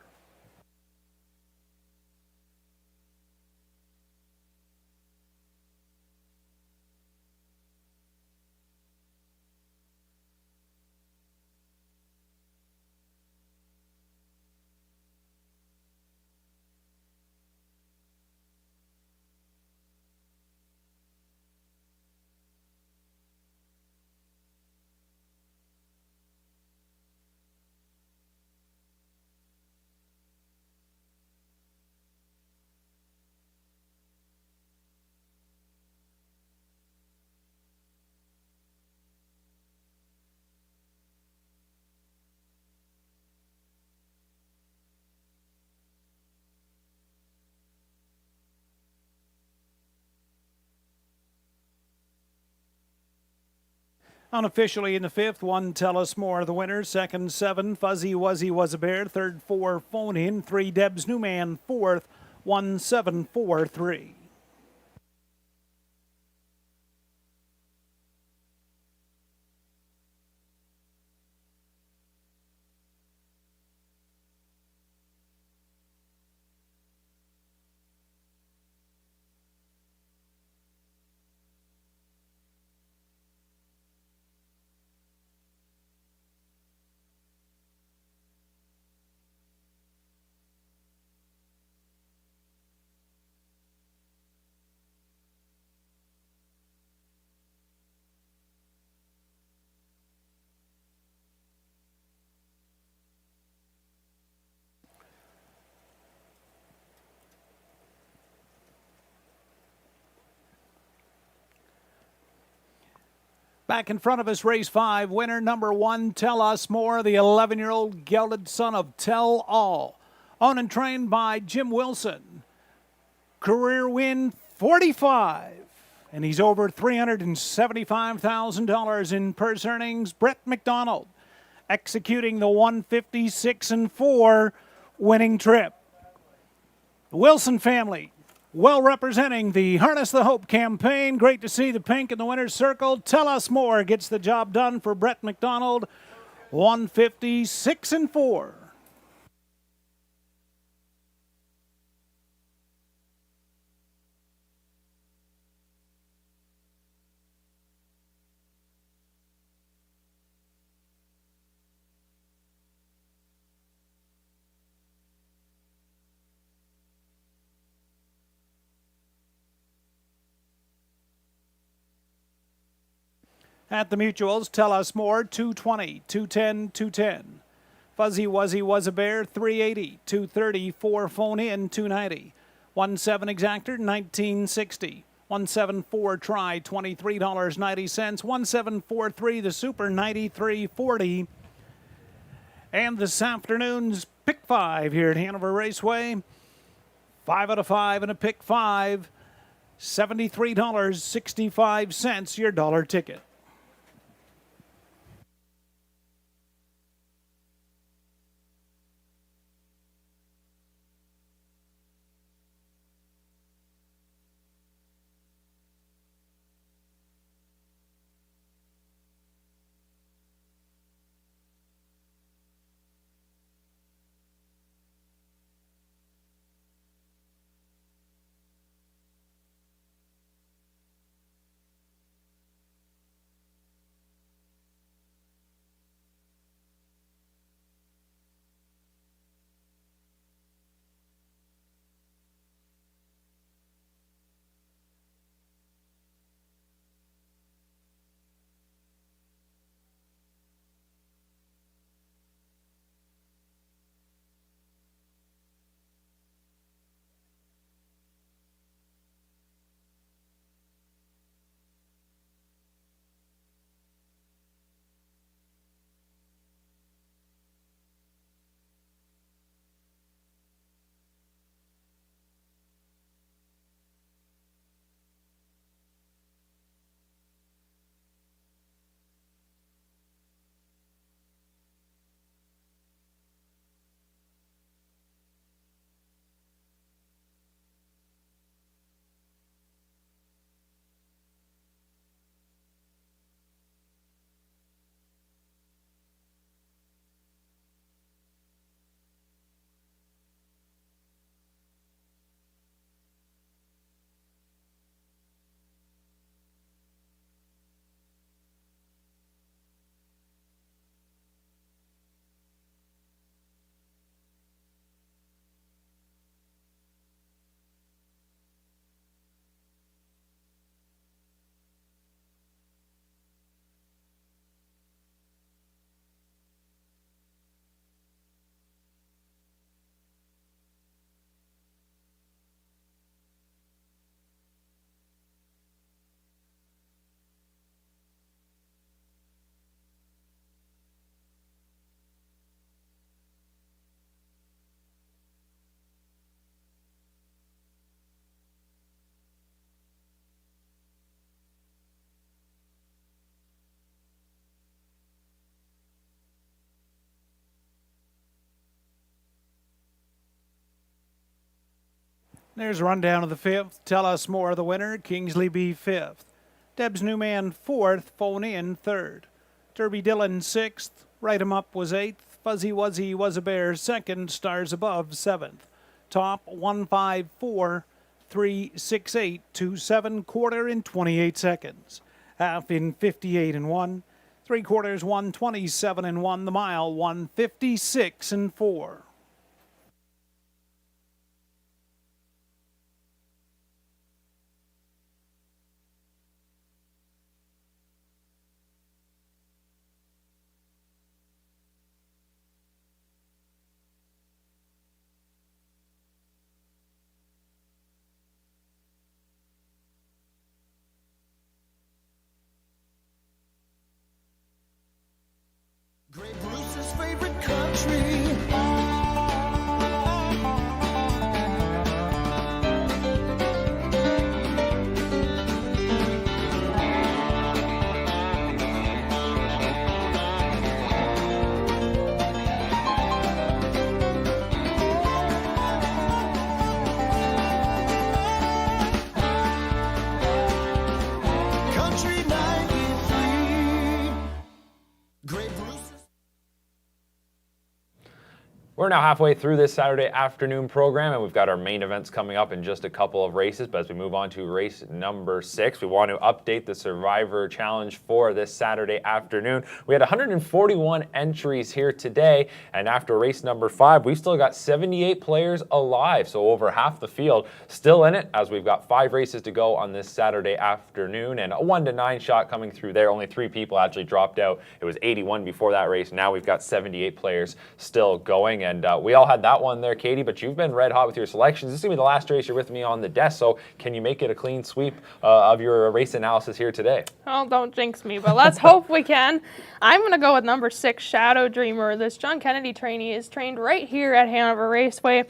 Unofficially in the fifth, one Tell Us More, the winner. Second, 7, Fuzzy Wuzzy Was a Bear. Third, 4, Phone In. 3, Deb's New Man. Fourth, 1743. Back in front of us, race 5, winner number 1, Tell Us More, the 11-year-old gelded son of Tell All. Owned and trained by Jim Wilson. Career win 45. And he's over $375,000 in purse earnings. Brett McDonald executing the 156-4 winning trip. The Wilson family well representing the Harness the Hope campaign. Great to see the pink in the winner's circle. Tell Us More gets the job done for Brett McDonald. 156-4. At the mutuals, Tell Us More, 220, 210, 210. Fuzzy Wuzzy Was a Bear, 380, 230, 4 Phone In, 290. 17 Exactor, 1960. 174 Try, $23.90. 1743 The Super, 93.40. And this afternoon's Pick 5 here at Hanover Raceway. 5 out of 5 and a Pick 5. $73.65, your dollar ticket. There's a rundown of the 5th. Tell Us More, the winner. Kingsley B 5th. Deb's Newman 4th. Phone In 3rd. Derby Dillon 6th. Write 'em Up was 8th. Fuzzy Wuzzy Was a Bear 2nd. Stars Above 7th. Top 154-368-27. Quarter in 28 seconds. Half in 58 and 1. 3/4 127 and 1. The mile 156 and 4. Great Bruce's favorite country. Country 93. Great Bruce's. We're now halfway through this Saturday afternoon program, and we've got our main events coming up in just a couple of races. But as we move on to race number 6, we want to update the Survivor Challenge for this Saturday afternoon. We had 141 entries here today, and after race number 5, we've still got 78 players alive, so over half the field still in it, as we've got 5 races to go on this Saturday afternoon, and a 1-9 shot coming through there. Only 3 people actually dropped out. It was 81 before that race. Now we've got 78 players still going, and we all had that one there, Katie, but you've been red hot with your selections. This is going to be the last race you're with me on the desk, so can you make it a clean sweep of your race analysis here today? Oh, don't jinx me, but let's hope we can. I'm going to go with number 6, Shadow Dreamer. This John Kennedy trainee is trained right here at Hanover Raceway.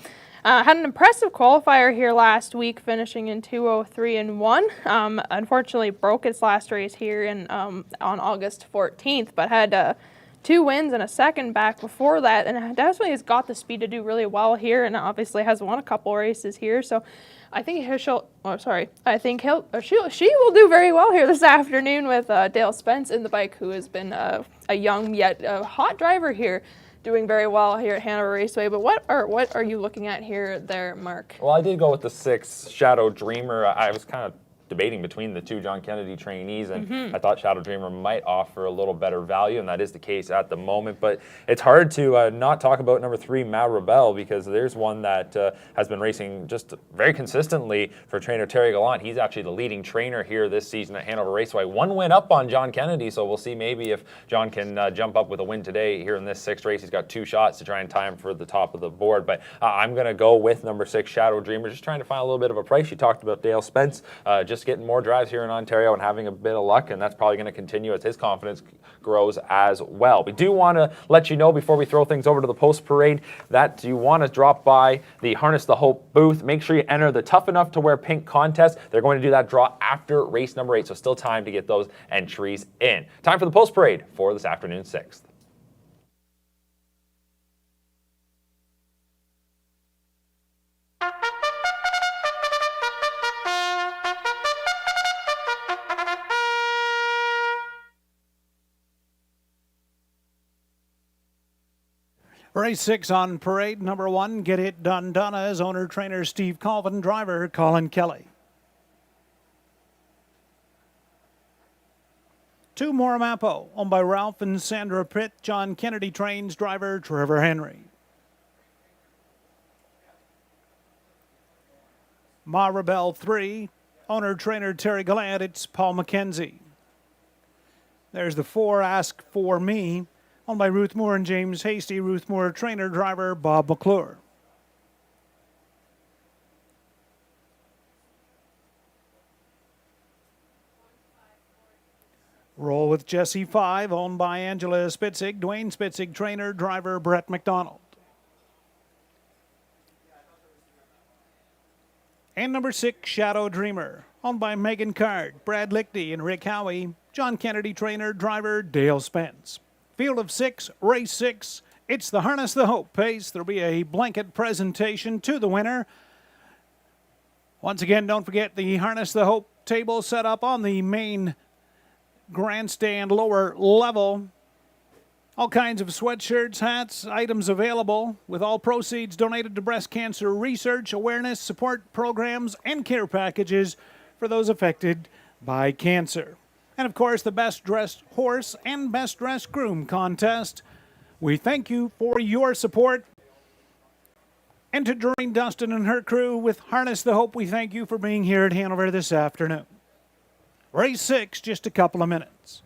Had an impressive qualifier here last week, finishing in 2:03 and 1. Unfortunately, broke its last race here on August 14th, but had 2 wins and a second back before that, and definitely has got the speed to do really well here, and obviously has won a couple races here. So I think she will do very well here this afternoon with Dale Spence in the bike, who has been a young yet hot driver here, doing very well here at Hanover Raceway. But what are you looking at here there, Mark? Well, I did go with the 6, Shadow Dreamer. I was kind of debating between the 2 John Kennedy trainees, and I thought Shadow Dreamer might offer a little better value, and that is the case at the moment. But it's hard to not talk about number 3, Ma Rebelle, because there's one that has been racing just very consistently for trainer Terry Gallant. He's actually the leading trainer here this season at Hanover Raceway. 1 win up on John Kennedy, so we'll see maybe if John can jump up with a win today here in this 6th race. He's got 2 shots to try and tie him for the top of the board, but I'm going to go with number 6, Shadow Dreamer, just trying to find a little bit of a price. You talked about Dale Spence, just getting more drives here in Ontario and having a bit of luck, and that's probably going to continue as his confidence grows as well. We do want to let you know before we throw things over to the post parade that you want to drop by the Harness the Hope booth. Make sure you enter the Tough Enough to Wear Pink contest. They're going to do that draw after race number 8, so still time to get those entries in. Time for the post parade for this afternoon 6th. Race 6 on parade. Number 1, Get It Done Donna's owner-trainer Steve Colvin, driver Colin Kelly. 2, Moramapo, owned by Ralph and Sandra Pitt. John Kennedy trains driver Trevor Henry. Ma Rebelle 3, owner-trainer Terry Gallant. It's Paul McKenzie. There's the 4, Ask For Me, owned by Ruth Moore and James Hasty. Ruth Moore trainer driver Bob McClure. Roll with Jesse 5, owned by Angela Spitzig. Dwayne Spitzig trainer driver Brett McDonald. And number 6, Shadow Dreamer, owned by Megan Card, Brad Lichty, and Rick Howie. John Kennedy trainer driver Dale Spence. Field of 6, race 6. It's the Harness the Hope pace. There'll be a blanket presentation to the winner. Once again, don't forget the Harness the Hope table set up on the main grandstand lower level. All kinds of sweatshirts, hats, items available, with all proceeds donated to breast cancer research, awareness, support programs, and care packages for those affected by cancer. And of course, the Best Dressed Horse and Best Dressed Groom contest. We thank you for your support. And to Doreen Dustin and her crew with Harness the Hope, we thank you for being here at Hanover this afternoon. Race 6, just a couple of minutes.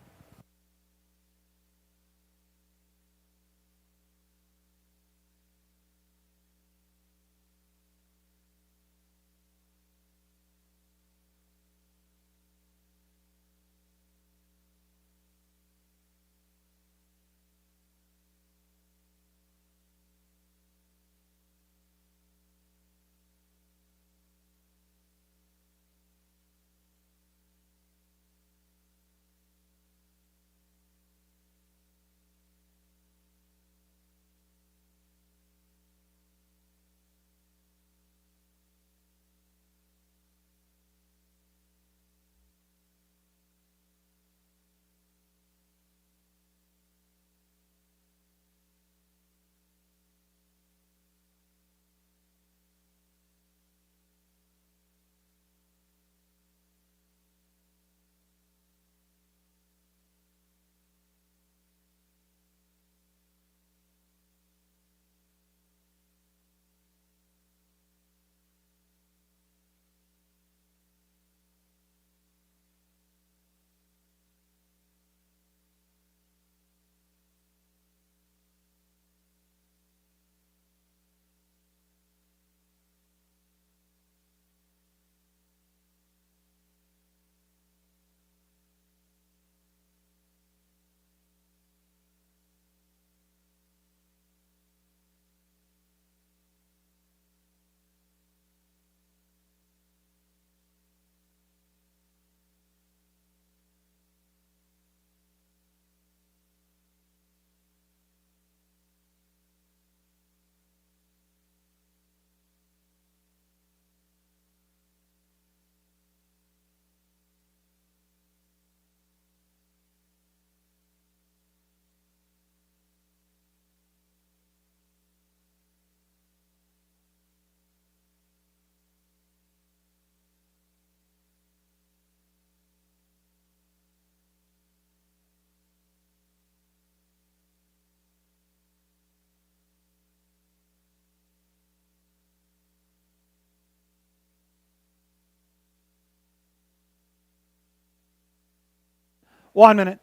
One minute.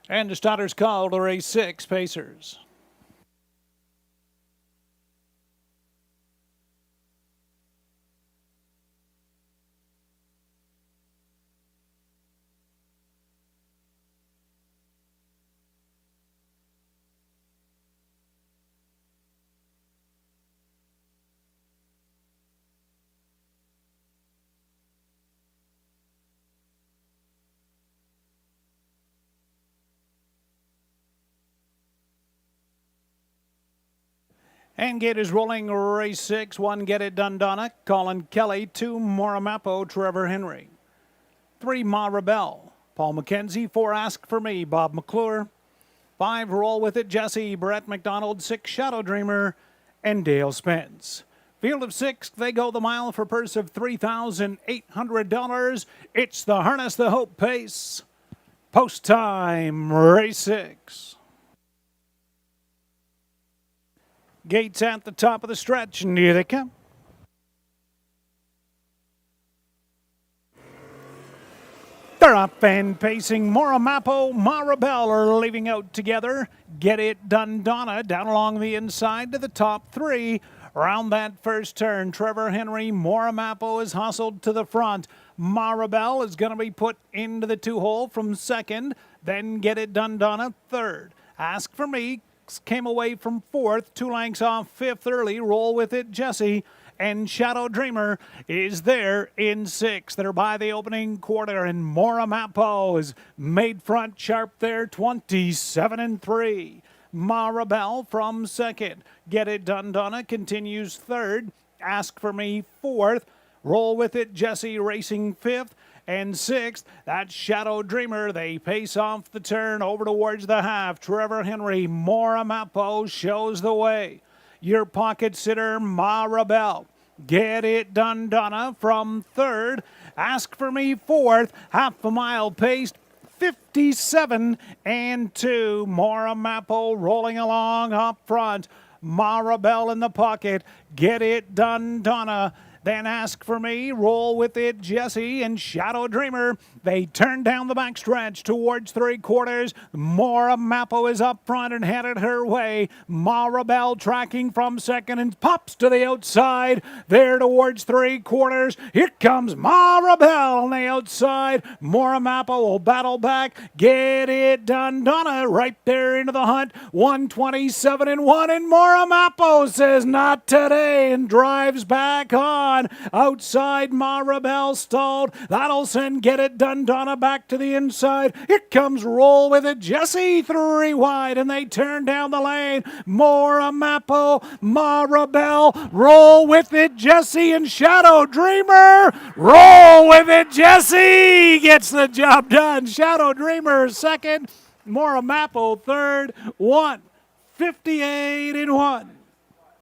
And the starters called to race 6, Pacers. And gate is rolling. Race 6, 1 Get It Done Donna, Colin Kelly, 2 Moramapo, Trevor Henry, 3 Ma Rebel, Paul McKenzie, 4 Ask For Me, Bob McClure, 5 Roll With It, Jesse, Brett McDonald, 6 Shadow Dreamer, and Dale Spence. Field of 6, they go the mile for a purse of $3,800. It's the Harness the Hope pace. Post time, race 6. Gates at the top of the stretch, and here they come. They're up and pacing. Moramapo, Marabel are leaving out together. Get It Done Donna down along the inside to the top 3. Around that first turn, Trevor Henry, Moramapo is hustled to the front. Marabel is going to be put into the 2-hole from second. Then Get It Done Donna third. Ask For Me came away from 4th, 2 lengths off 5th early. Roll With It, Jesse. And Shadow Dreamer is there in 6th. They're by the opening quarter, and Moramapo is made front sharp there, 27-3. Marabel from second. Get It Done Donna continues third. Ask For Me 4th. Roll With It, Jesse racing 5th. And 6th, that's Shadow Dreamer. They pace off the turn over towards the half. Trevor Henry, Moramapo shows the way. Your pocket sitter, Marabel. Get It Done Donna from third. Ask For Me 4th. Half a mile paced. 57-2. Moramapo rolling along up front. Marabel in the pocket. Get It Done Donna. Then Ask For Me, Roll With It, Jesse, and Shadow Dreamer. They turn down the backstretch towards 3/4. Moramapo is up front and headed her way. Marabel tracking from second and pops to the outside. There towards 3/4. Here comes Marabel on the outside. Moramapo will battle back. Get It Done Donna right there into the hunt. 127-1, and Moramapo says not today and drives back on. Outside, Marabel stalled. That'll send Get It Done Donna back to the inside. Here comes Roll With It, Jesse 3 wide, and they turn down the lane. Moramapo, Marabel, Roll With It, Jesse, and Shadow Dreamer. Roll With It, Jesse gets the job done. Shadow Dreamer second, Moramapo third, 158-1.